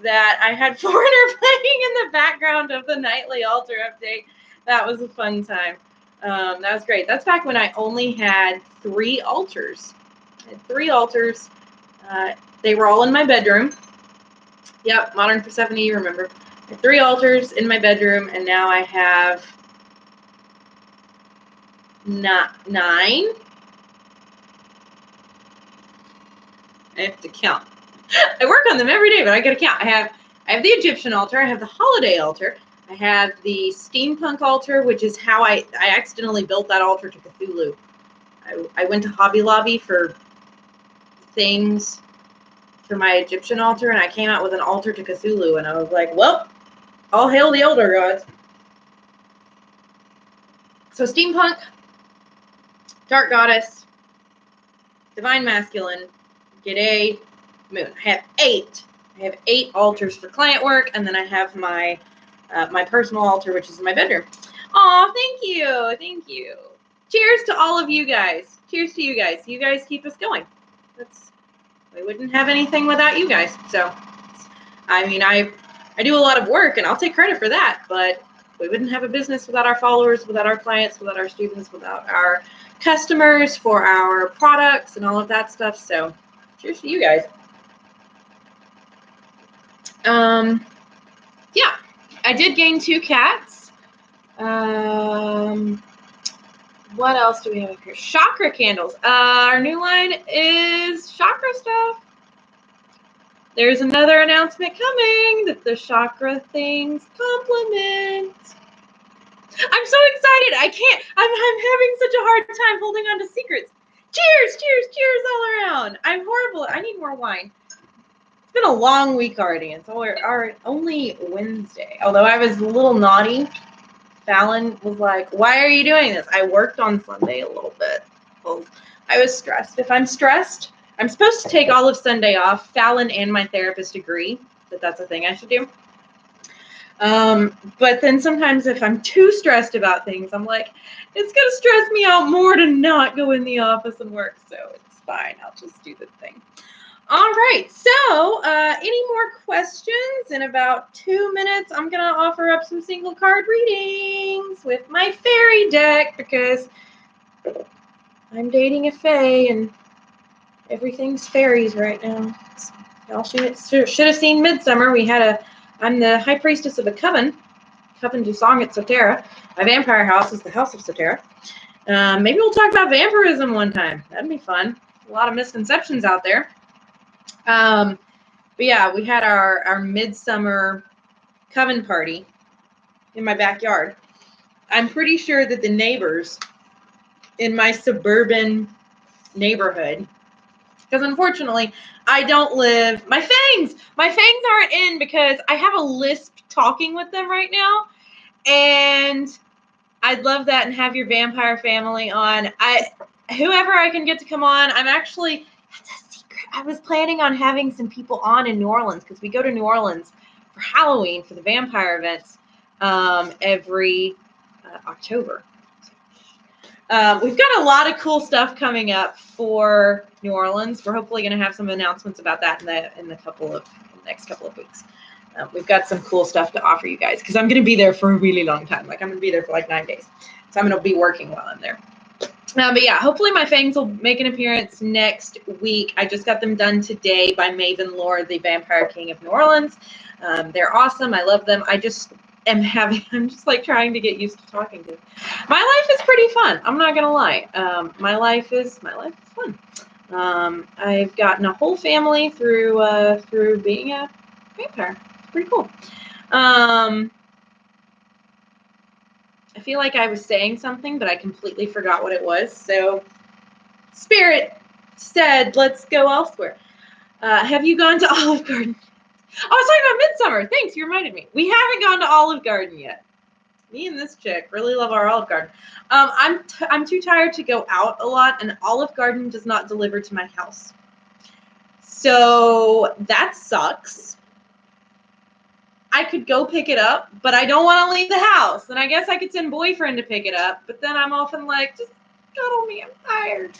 Speaker 1: that I had Foreigner playing in the background of the nightly altar update. That was a fun time. That was great. That's back when I only had 3 altars. I had 3 altars. They were all in my bedroom. Yep, Modern Persephone, you remember. I had 3 altars in my bedroom, and now I have 9. I have to count. I work on them every day, but I gotta count. I have the Egyptian altar. I have the holiday altar. I have the steampunk altar, which is how I accidentally built that altar to Cthulhu. I went to Hobby Lobby for things for my Egyptian altar, and I came out with an altar to Cthulhu, and I was like, well, all hail the Elder Gods. So steampunk, dark goddess, divine masculine, G'day, moon. I have 8. I have 8 altars for client work, and then I have my my personal altar, which is in my bedroom. Aw, thank you. Thank you. Cheers to all of you guys. Cheers to you guys. You guys keep us going. We wouldn't have anything without you guys. So, I mean, I do a lot of work, and I'll take credit for that, but we wouldn't have a business without our followers, without our clients, without our students, without our customers for our products and all of that stuff. So, cheers to you guys. Yeah, I did gain 2 cats. What else do we have up here? Chakra candles. Our new line is chakra stuff. There's another announcement coming that the chakra things complement. I'm so excited. I can't. I'm having such a hard time holding on to secrets. Cheers, cheers, cheers all around. I'm horrible. I need more wine. It's been a long week already. It's only Wednesday. Although I was a little naughty. Fallon was like, why are you doing this? I worked on Sunday a little bit. Well, I was stressed. If I'm stressed, I'm supposed to take all of Sunday off. Fallon and my therapist agree that that's a thing I should do. But then sometimes if I'm too stressed about things, I'm like, it's going to stress me out more to not go in the office and work. So it's fine. I'll just do the thing. All right, so any more questions? In about 2 minutes, I'm going to offer up some single card readings with my fairy deck because I'm dating a fae and everything's fairies right now. Y'all should have seen Midsummer. I'm the high priestess of the Coven du Song at Sotera. My vampire house is the House of Sotera. Maybe we'll talk about vampirism one time. That'd be fun. A lot of misconceptions out there. But yeah, we had our midsummer coven party in my backyard. I'm pretty sure that the neighbors in my suburban neighborhood, because unfortunately I don't live, my fangs aren't in because I have a lisp talking with them right now. And I'd love that and have your vampire family on. Whoever I can get to come on, that's a secret. I was planning on having some people on in New Orleans because we go to New Orleans for Halloween for the vampire events every October. We've got a lot of cool stuff coming up for New Orleans. We're hopefully going to have some announcements about that in the next couple of weeks. We've got some cool stuff to offer you guys because I'm going to be there for a really long time. Like I'm going to be there for like 9 days. So I'm going to be working while I'm there. But yeah, hopefully my fangs will make an appearance next week. I just got them done today by Maven Lord, the Vampire King of New Orleans. They're awesome. I love them. I'm just like trying to get used to talking to them. My life is pretty fun. I'm not gonna lie. My life is fun. I've gotten a whole family through being a vampire. It's pretty cool. I feel like I was saying something, but I completely forgot what it was. So, Spirit said, let's go elsewhere. Have you gone to Olive Garden? Oh, I was talking about Midsummer. Thanks, you reminded me. We haven't gone to Olive Garden yet. Me and this chick really love our Olive Garden. I'm too tired to go out a lot, and Olive Garden does not deliver to my house. So that sucks. I could go pick it up, but I don't want to leave the house. And I guess I could send boyfriend to pick it up, but then I'm often like, just cuddle me, I'm tired.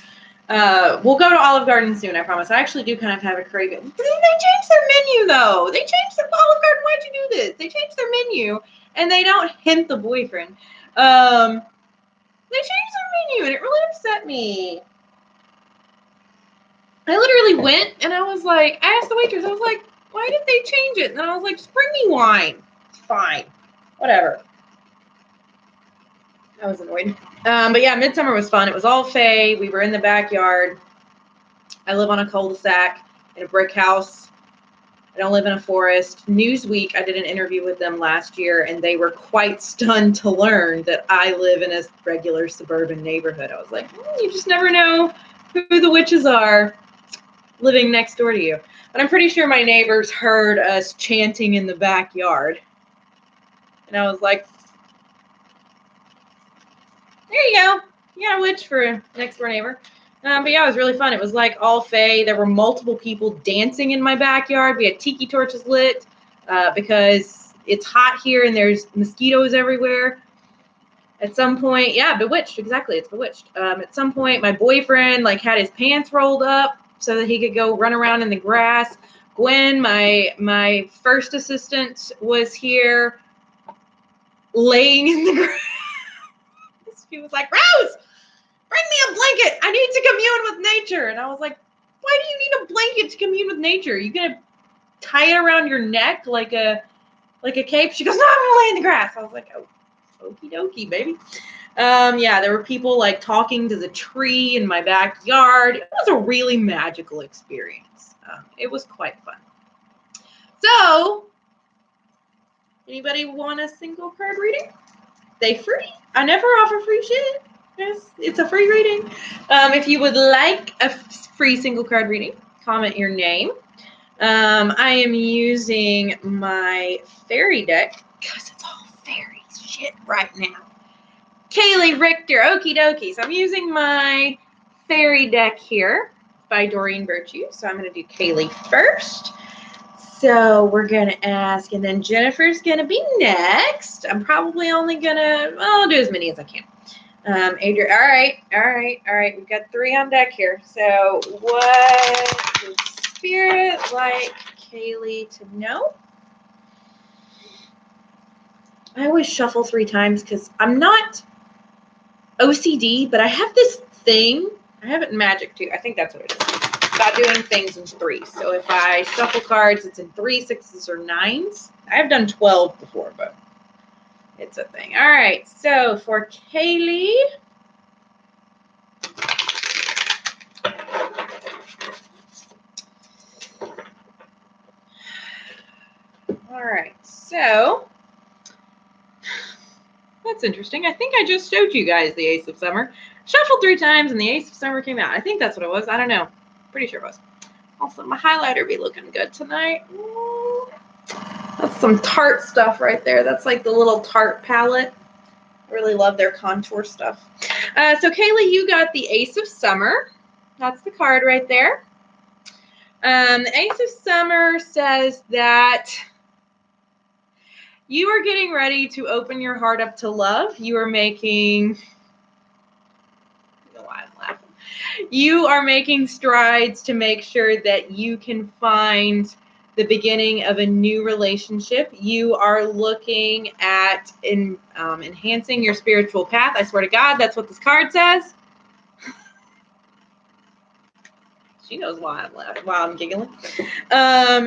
Speaker 1: We'll go to Olive Garden soon, I promise. I actually do kind of have a craving. They changed their menu, though. They changed their Olive Garden. Why'd you do this? They changed their menu, and they don't hint the boyfriend. They changed their menu, and it really upset me. I literally went, and I was like, I asked the waitress, I was like, why did they change it? And I was like, just bring me wine. It's fine. Whatever. I was annoyed. But yeah, Midsummer was fun. It was all Fae. We were in the backyard. I live on a cul-de-sac in a brick house. I don't live in a forest. Newsweek, I did an interview with them last year, and they were quite stunned to learn that I live in a regular suburban neighborhood. I was like, you just never know who the witches are living next door to you. But I'm pretty sure my neighbors heard us chanting in the backyard. And I was like, there you go. You got a witch for a next door neighbor. But yeah, it was really fun. It was like all Fae. There were multiple people dancing in my backyard. We had tiki torches lit because it's hot here and there's mosquitoes everywhere. At some point, yeah, bewitched. Exactly, it's bewitched. At some point, my boyfriend like had his pants rolled up so that he could go run around in the grass. Gwen, my first assistant, was here laying in the grass. She was like, Rose, bring me a blanket. I need to commune with nature. And I was like, why do you need a blanket to commune with nature? Are you going to tie it around your neck like a cape? She goes, no, I'm going to lay in the grass. I was like, oh, okie dokie, baby. Yeah, there were people like talking to the tree in my backyard. It was a really magical experience. It was quite fun. So, anybody want a single card reading? They free. I never offer free shit. Yes, it's a free reading. If you would like a free single card reading, comment your name. I am using my fairy deck because it's all fairy shit right now. Kaylee Richter, okie dokie. So I'm using my fairy deck here by Doreen Virtue. So I'm going to do Kaylee first. So we're going to ask, and then Jennifer's going to be next. I'm probably only going to, I'll do as many as I can. Adrian, all right. We've got 3 on deck here. So what would Spirit like Kaylee to know? I always shuffle 3 times because I'm not OCD, but I have this thing. I have it in Magic too. I think that's what it is. About doing things in 3. So if I shuffle cards, it's in 3, 6s, or 9s. I've done 12 before, but it's a thing. All right. So for Kaylee, all right. So that's interesting. I think I just showed you guys the Ace of Summer. Shuffled 3 times, and the Ace of Summer came out. I think that's what it was. I don't know. Pretty sure it was. Also, my highlighter be looking good tonight. Ooh. That's some Tarte stuff right there. That's like the little Tarte palette. I really love their contour stuff. So, Kaylee, you got the Ace of Summer. That's the card right there. The Ace of Summer says that you are getting ready to open your heart up to love. You are making, I don't know why I'm laughing. You are making strides to make sure that you can find the beginning of a new relationship. You are looking at enhancing your spiritual path. I swear to God, that's what this card says. She knows why I'm laughing, why I'm giggling.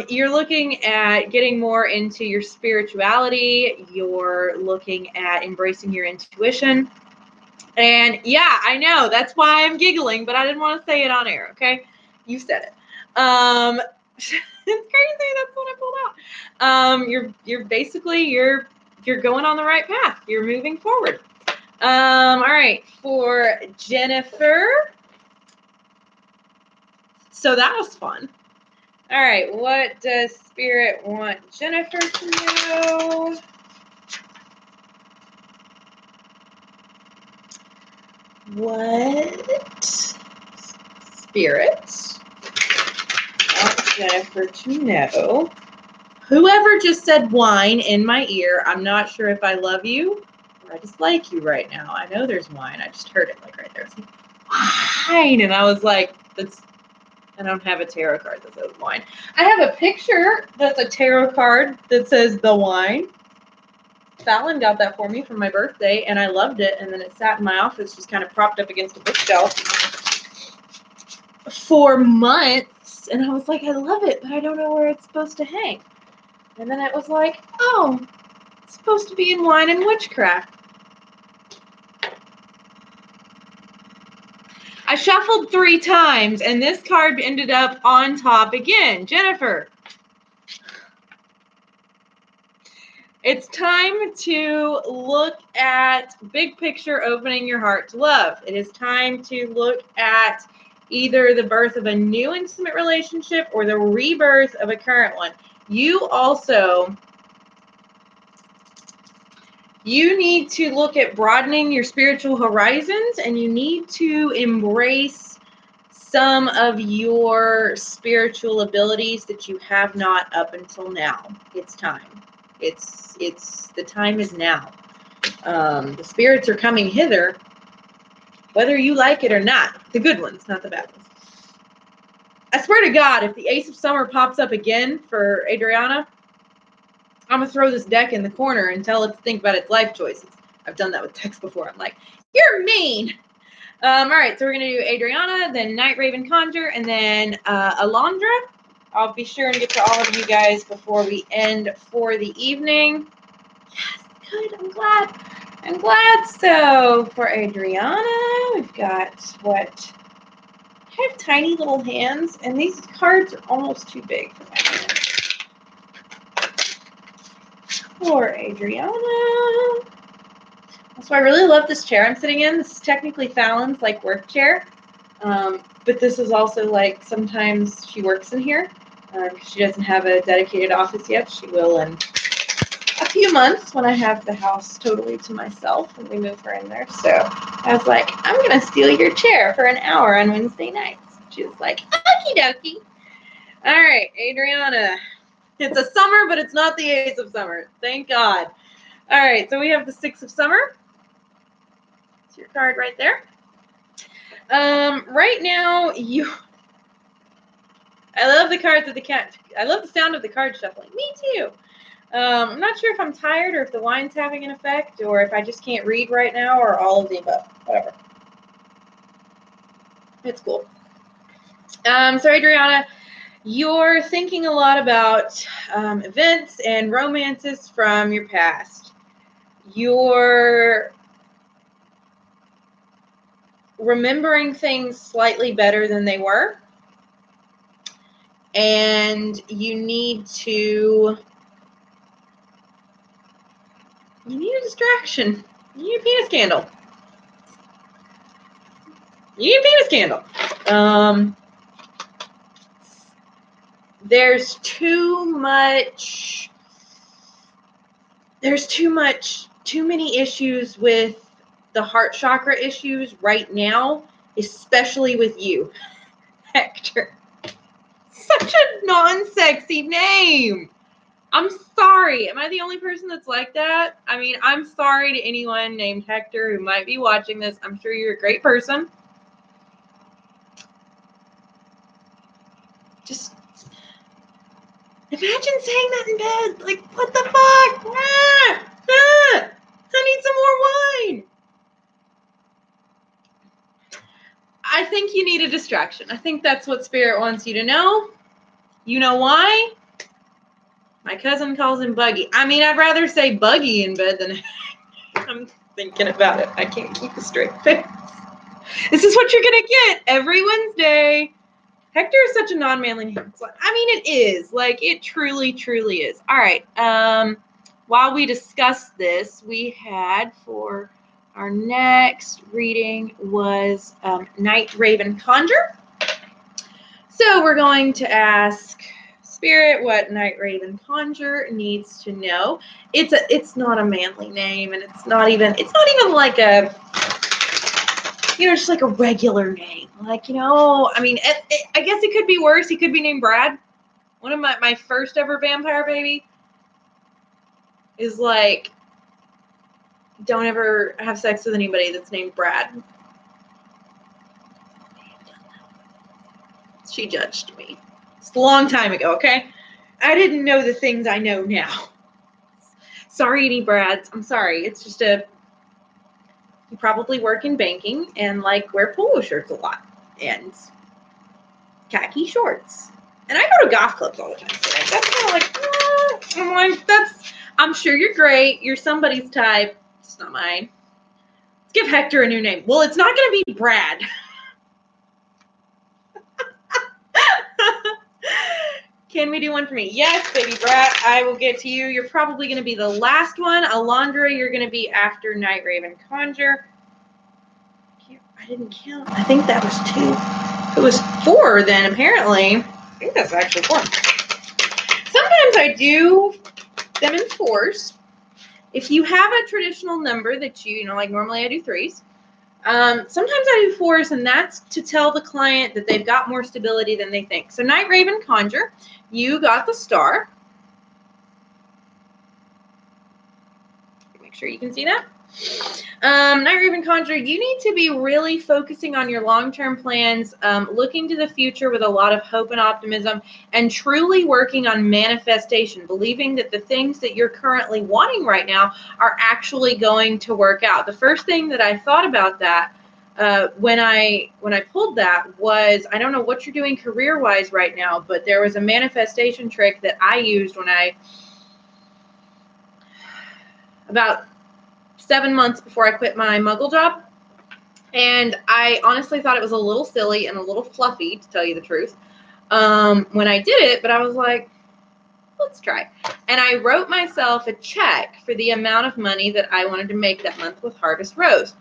Speaker 1: You're looking at getting more into your spirituality. You're looking at embracing your intuition. And yeah, I know that's why I'm giggling, but I didn't want to say it on air. Okay, you said it. It's crazy. That's what I pulled out. You're basically you're going on the right path. You're moving forward. All right, for Jennifer. So that was fun. All right, what does Spirit want Jennifer to know? What Spirit wants Jennifer to know? Whoever just said wine in my ear, I'm not sure if I love you or I dislike you right now. I know there's wine. I just heard it like right there. It's like, wine. And I was like, I don't have a tarot card that says wine. I have a picture that's a tarot card that says the wine. Fallon got that for me for my birthday, and I loved it. And then it sat in my office, just kind of propped up against a bookshelf for months. And I was like, I love it, but I don't know where it's supposed to hang. And then it was like, oh, it's supposed to be in Wine and Witchcraft. I shuffled 3 times, and this card ended up on top again. Jennifer, it's time to look at big picture, opening your heart to love. It is time to look at either the birth of a new intimate relationship or the rebirth of a current one. You need to look at broadening your spiritual horizons, and you need to embrace some of your spiritual abilities that you have not up until now. It's time. The time is now. The spirits are coming hither, whether you like it or not. The good ones, not the bad ones. I swear to God, if the Ace of Summer pops up again for Adriana, I'm going to throw this deck in the corner and tell it to think about its life choices. I've done that with text before. I'm like, you're mean. All right, so we're going to do Adriana, then Night Raven Conjure, and then Alondra. I'll be sure and get to all of you guys before we end for the evening. Yes, good. I'm glad. So for Adriana, we've got what? I have tiny little hands, and these cards are almost too big for my hands. For Adriana. So I really love this chair I'm sitting in. This is technically Fallon's like work chair, but this is also like sometimes she works in here because she doesn't have a dedicated office yet. She will in a few months when I have the house totally to myself and we move her in there. So I was like, I'm going to steal your chair for an hour on Wednesday nights. She was like, okie dokie. All right, Adriana. It's a summer, but it's not the Ace of Summer. Thank God. All right, so we have the 6 of Summer. It's your card right there. Right now, I love the cards of the cat. I love the sound of the card shuffling. Me too. I'm not sure if I'm tired or if the wine's having an effect or if I just can't read right now or all of the above. Whatever. It's cool. So Adriana, you're thinking a lot about events and romances from your past. You're remembering things slightly better than they were. And you need a distraction. You need a penis candle. There's too many issues with the heart chakra issues right now, especially with you, Hector. Such a non-sexy name. I'm sorry. Am I the only person that's like that? I mean, I'm sorry to anyone named Hector who might be watching this. I'm sure you're a great person. Just imagine saying that in bed. Like, what the fuck? I need some more wine. I think you need a distraction. I think that's what Spirit wants you to know. You know why? My cousin calls him Buggy. I mean, I'd rather say Buggy in bed than I'm thinking about it. I can't keep a straight face. This is what you're going to get every Wednesday. Hector is such a non-manly name. I mean, it is. Like, it truly, truly is. All right. While we discuss this, we had for our next reading was Night Raven Conjure. So we're going to ask Spirit what Night Raven Conjure needs to know. It's not a manly name, and it's not even like a, just like a regular name. Like, I mean, I guess it could be worse. He could be named Brad. One of my first ever vampire baby is like, don't ever have sex with anybody that's named Brad. She judged me. It's a long time ago, okay? I didn't know the things I know now. Sorry, any Brads. I'm sorry. It's just you probably work in banking and like wear polo shirts a lot and khaki shorts. And I go to golf clubs all the time. So like, that's kind of like, I'm like, I'm sure you're great. You're somebody's type. It's not mine. Let's give Hector a new name. Well, it's not going to be Brad. Can we do one for me? Yes, baby brat. I will get to you. You're probably going to be the last one. Alondra, you're going to be after Night Raven Conjure. I didn't count. I think that was 2. It was 4 then, apparently. I think that's actually 4. Sometimes I do them in 4s. If you have a traditional number that like normally I do 3s. Sometimes I do 4s, and that's to tell the client that they've got more stability than they think. So Night Raven Conjure, you got the star. Make sure you can see that. Night Raven Conjure, you need to be really focusing on your long-term plans, looking to the future with a lot of hope and optimism, and truly working on manifestation, believing that the things that you're currently wanting right now are actually going to work out. The first thing that I thought about that when I pulled that was, I don't know what you're doing career-wise right now, but there was a manifestation trick that I used when about 7 months before I quit my Muggle job. And I honestly thought it was a little silly and a little fluffy, to tell you the truth, when I did it. But I was like, let's try. And I wrote myself a check for the amount of money that I wanted to make that month with Harvest Rose.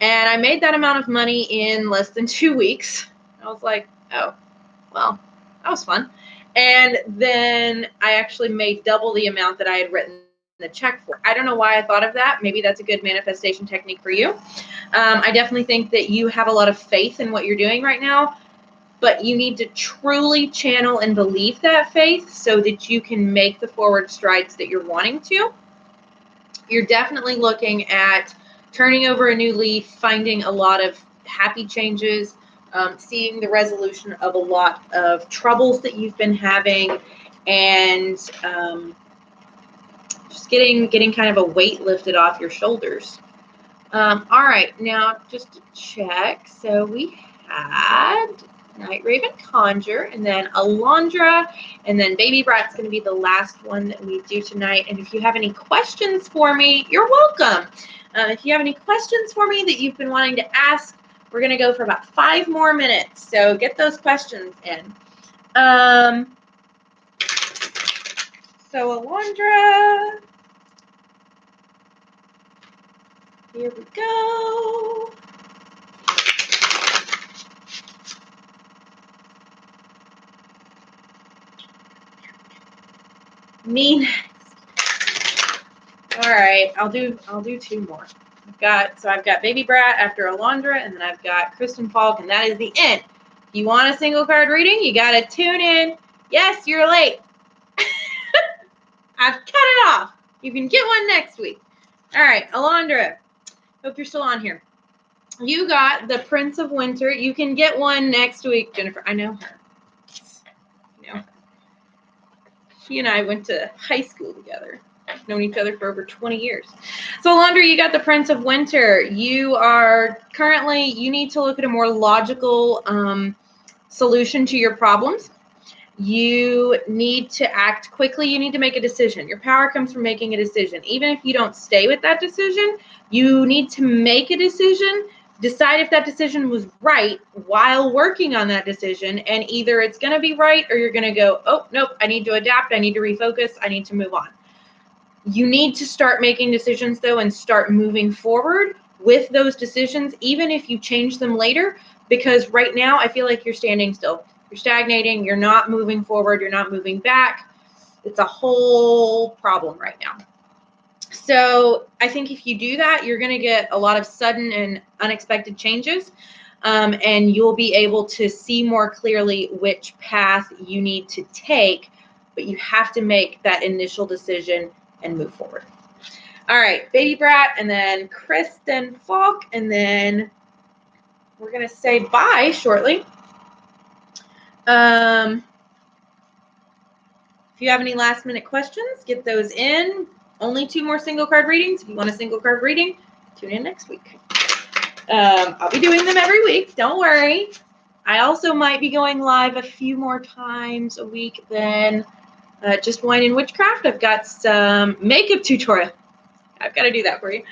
Speaker 1: And I made that amount of money in less than 2 weeks. I was like, oh, well, that was fun. And then I actually made double the amount that I had written the check for. I don't know why I thought of that. Maybe that's a good manifestation technique for you. I definitely think that you have a lot of faith in what you're doing right now, but you need to truly channel and believe that faith so that you can make the forward strides that you're wanting to. You're definitely looking at turning over a new leaf, finding a lot of happy changes, seeing the resolution of a lot of troubles that you've been having, and just getting kind of a weight lifted off your shoulders. All right, now just to check. So we had Night Raven Conjure, and then Alondra, and then Baby Brat's going to be the last one that we do tonight. And if you have any questions for me, you're welcome. If you have any questions for me that you've been wanting to ask, we're going to go for about 5 more minutes. So get those questions in. So Alondra, here we go. Me next. All right, I'll do 2 more. I've got Baby Brat after Alondra, and then I've got Kristen Falk, and that is the end. If you want a single card reading, you got to tune in. Yes, you're late. I've cut it off. You can get one next week. All right, Alondra. Hope you're still on here. You got the Prince of Winter. You can get one next week, Jennifer. I know her. You know, she and I went to high school together. We've known each other for over 20 years. So, Alondra, you got the Prince of Winter. You are currently, you need to look at a more logical solution to your problems. You need to act quickly. You need to make a decision. Your power comes from making a decision. Even if you don't stay with that decision, you need to make a decision, decide if that decision was right while working on that decision, and either it's going to be right or you're going to go, oh, nope, I need to adapt, I need to refocus, I need to move on. You need to start making decisions, though, and start moving forward with those decisions, even if you change them later, because right now I feel like you're standing still. You're stagnating. You're not moving forward. You're not moving back. It's a whole problem right now. So I think if you do that, you're going to get a lot of sudden and unexpected changes, and you'll be able to see more clearly which path you need to take, but you have to make that initial decision and move forward. All right, Baby Brat, and then Kristen Falk, and then we're going to say bye shortly. If you have any last minute questions, get those in. Only 2 more single card readings. If you want a single card reading, tune in next week. I'll be doing them every week. Don't worry. I also might be going live a few more times a week than just Wine and Witchcraft. I've got some makeup tutorial. I've got to do that for you.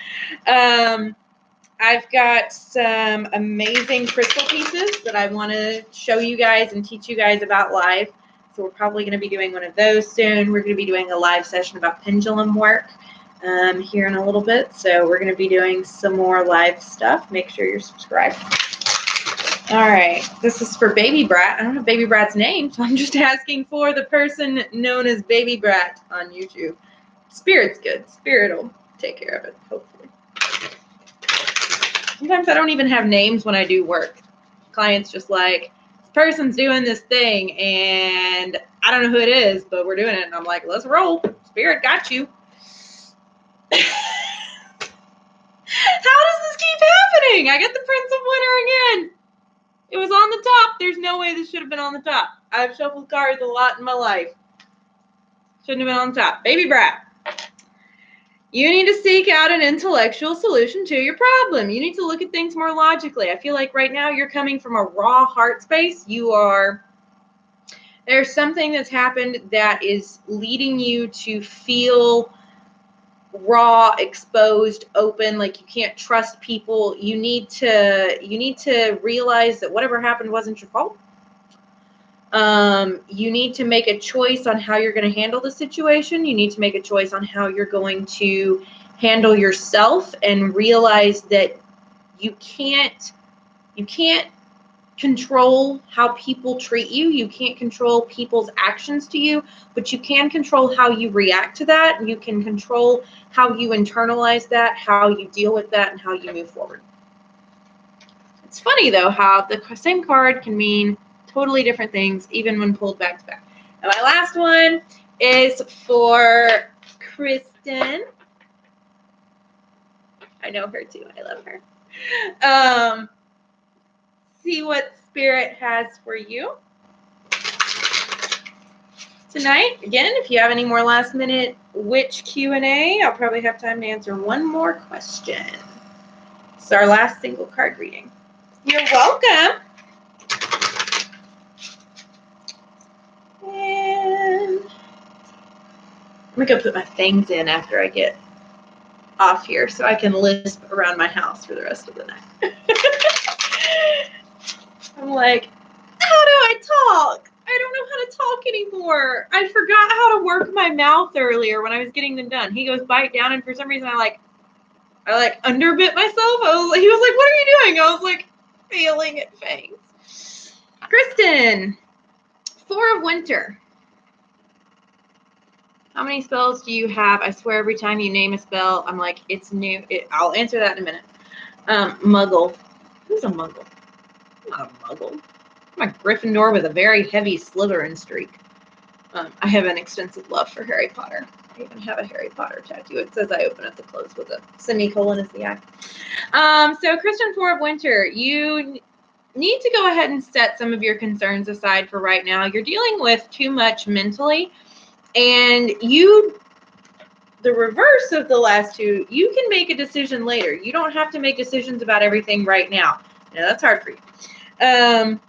Speaker 1: I've got some amazing crystal pieces that I want to show you guys and teach you guys about live. So we're probably going to be doing one of those soon. We're going to be doing a live session about pendulum work here in a little bit. So we're going to be doing some more live stuff. Make sure you're subscribed. All right. This is for Baby Brat. I don't have Baby Brat's name, so I'm just asking for the person known as Baby Brat on YouTube. Spirit's good. Spirit will take care of it, hopefully. Sometimes I don't even have names when I do work. Clients just like, this person's doing this thing, and I don't know who it is, but we're doing it. And I'm like, let's roll. Spirit got you. How does this keep happening? I got the Prince of Winter again. It was on the top. There's no way this should have been on the top. I've shuffled cards a lot in my life. Shouldn't have been on the top. Baby Brat. You need to seek out an intellectual solution to your problem. You need to look at things more logically. I feel like right now you're coming from a raw heart space. There's something that's happened that is leading you to feel raw, exposed, open, like you can't trust people. You need to realize that whatever happened wasn't your fault. You need to make a choice on how you're going to handle the situation. You need to make a choice on how you're going to handle yourself, and realize that you can't control how people treat you. You can't control people's actions to you, but you can control how you react to that. You can control how you internalize that, how you deal with that, and how you move forward. It's funny, though, how the same card can mean totally different things, even when pulled back to back. And my last one is for Kristen. I know her too. I love her. See what Spirit has for you tonight. Again, if you have any more last minute witch Q&A, I'll probably have time to answer one more question. It's our last single card reading. You're welcome. And I'm going to go put my things in after I get off here so I can lisp around my house for the rest of the night. I'm like, how do I talk? I don't know how to talk anymore. I forgot how to work my mouth earlier when I was getting them done. He goes, bite down, and for some reason I underbit myself. He was like, what are you doing? I was like, feeling at things. Kristen, 4 of Winter. How many spells do you have? I swear every time you name a spell, I'm like, it's new. I'll answer that in a minute. Muggle. Who's a muggle? I'm not a muggle. I'm a Gryffindor with a very heavy Slytherin streak. I have an extensive love for Harry Potter. I even have a Harry Potter tattoo. It says I open at the close with a semicolon as the eye. So Kristen 4 of Winter, you need to go ahead and set some of your concerns aside for right now. You're dealing with too much mentally, and the reverse of the last two, you can make a decision later. You don't have to make decisions about everything right now. Now, that's hard for you.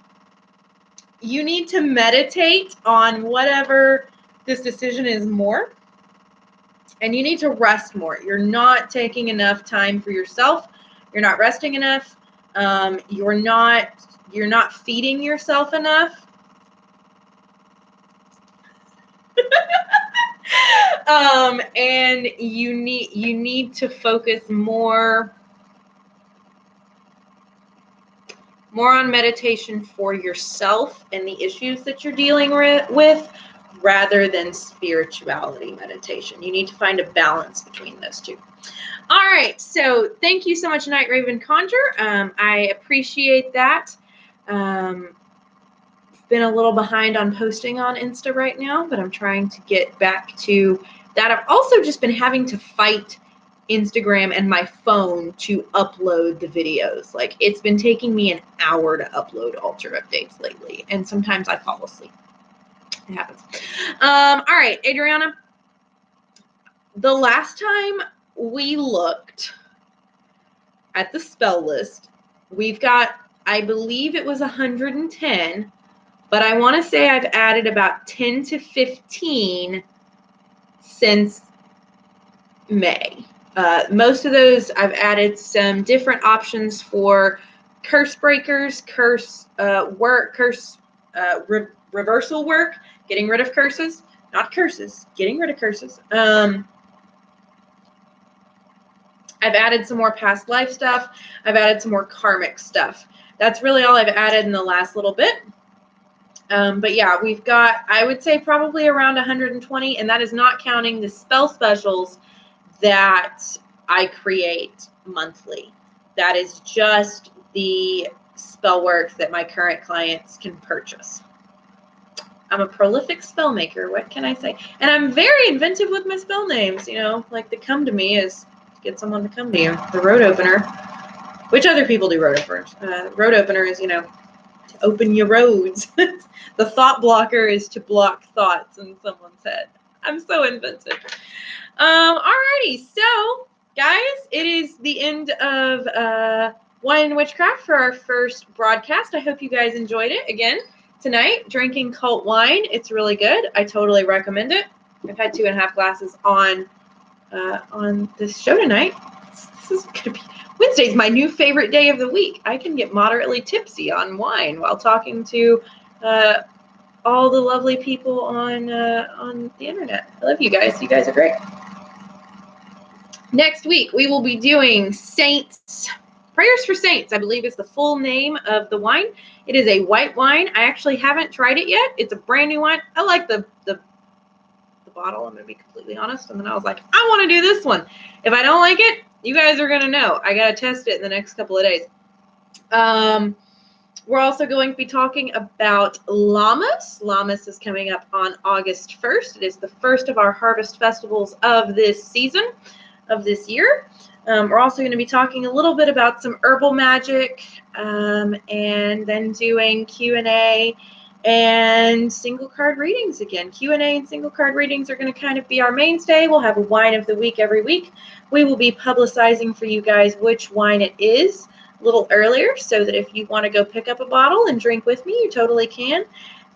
Speaker 1: You need to meditate on whatever this decision is more, and you need to rest more. You're not taking enough time for yourself. You're not resting enough. You're not feeding yourself enough. And you need to focus more on meditation for yourself and the issues that you're dealing with, rather than spirituality meditation. You need to find a balance between those two. All right, so thank you so much, Night Raven Conjure. I appreciate that. Been a little behind on posting on Insta right now, but I'm trying to get back to that. I've also just been having to fight Instagram and my phone to upload the videos. Like, it's been taking me an hour to upload altar updates lately, and sometimes I fall asleep. It happens. All right, Adriana, the last time we looked at the spell list, we've got, I believe it was 110, but I want to say I've added about 10 to 15 since May. Most of those, I've added some different options for curse breakers, curse work, curse reversal work, getting rid of curses, not curses, getting rid of curses. I've added some more past life stuff. I've added some more karmic stuff. That's really all I've added in the last little bit. But yeah, we've got, I would say, probably around 120, and that is not counting the spell specials that I create monthly. That is just the spell work that my current clients can purchase. I'm a prolific spell maker. What can I say? And I'm very inventive with my spell names. You know, like the come to me is to get someone to come to you. The road opener, which other people do road openers. Road opener is, you know, to open your roads. The thought blocker is to block thoughts in someone's head. I'm so inventive. Alrighty, so guys, it is the end of Wine and Witchcraft for our first broadcast. I hope you guys enjoyed it. Again, tonight, drinking cult wine. It's really good. I totally recommend it. I've had 2.5 glasses on this show tonight. This is gonna be Wednesday's my new favorite day of the week. I can get moderately tipsy on wine while talking to all the lovely people on the internet. I love you guys. You guys are great. Next week, we will be doing Saints, Prayers for Saints, I believe is the full name of the wine. It is a white wine. I actually haven't tried it yet. It's a brand new wine. I like the bottle, I'm going to be completely honest. And then I was like, I want to do this one. If I don't like it, you guys are going to know. I got to test it in the next couple of days. We're also going to be talking about Lammas. Lammas is coming up on August 1st. It is the first of our harvest festivals of this season, of this year. We're also going to be talking a little bit about some herbal magic, and then doing Q&A and single card readings again. Q&A and single card readings are going to kind of be our mainstay. We'll have a wine of the week every week. We will be publicizing for you guys which wine it is a little earlier, so that if you want to go pick up a bottle and drink with me, you totally can.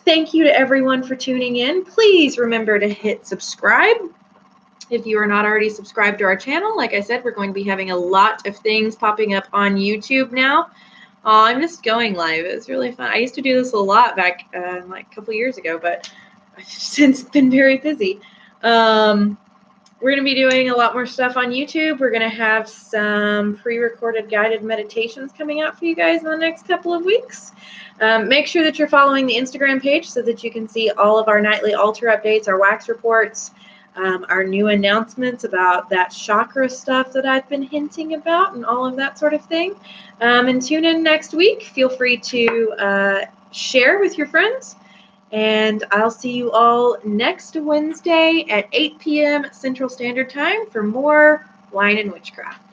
Speaker 1: Thank you to everyone for tuning in. Please remember to hit subscribe if you are not already subscribed to our channel. Like I said, we're going to be having a lot of things popping up on YouTube now. I missed going live. It was really fun. I used to do this a lot back like a couple years ago, but I've since been very busy. We're going to be doing a lot more stuff on YouTube. We're going to have some pre-recorded guided meditations coming out for you guys in the next couple of weeks. Make sure that you're following the Instagram page so that you can see all of our nightly altar updates, our wax reports, our new announcements about that chakra stuff that I've been hinting about, and all of that sort of thing. And tune in next week. Feel free to share with your friends. And I'll see you all next Wednesday at 8 p.m. Central Standard Time for more Wine and Witchcraft.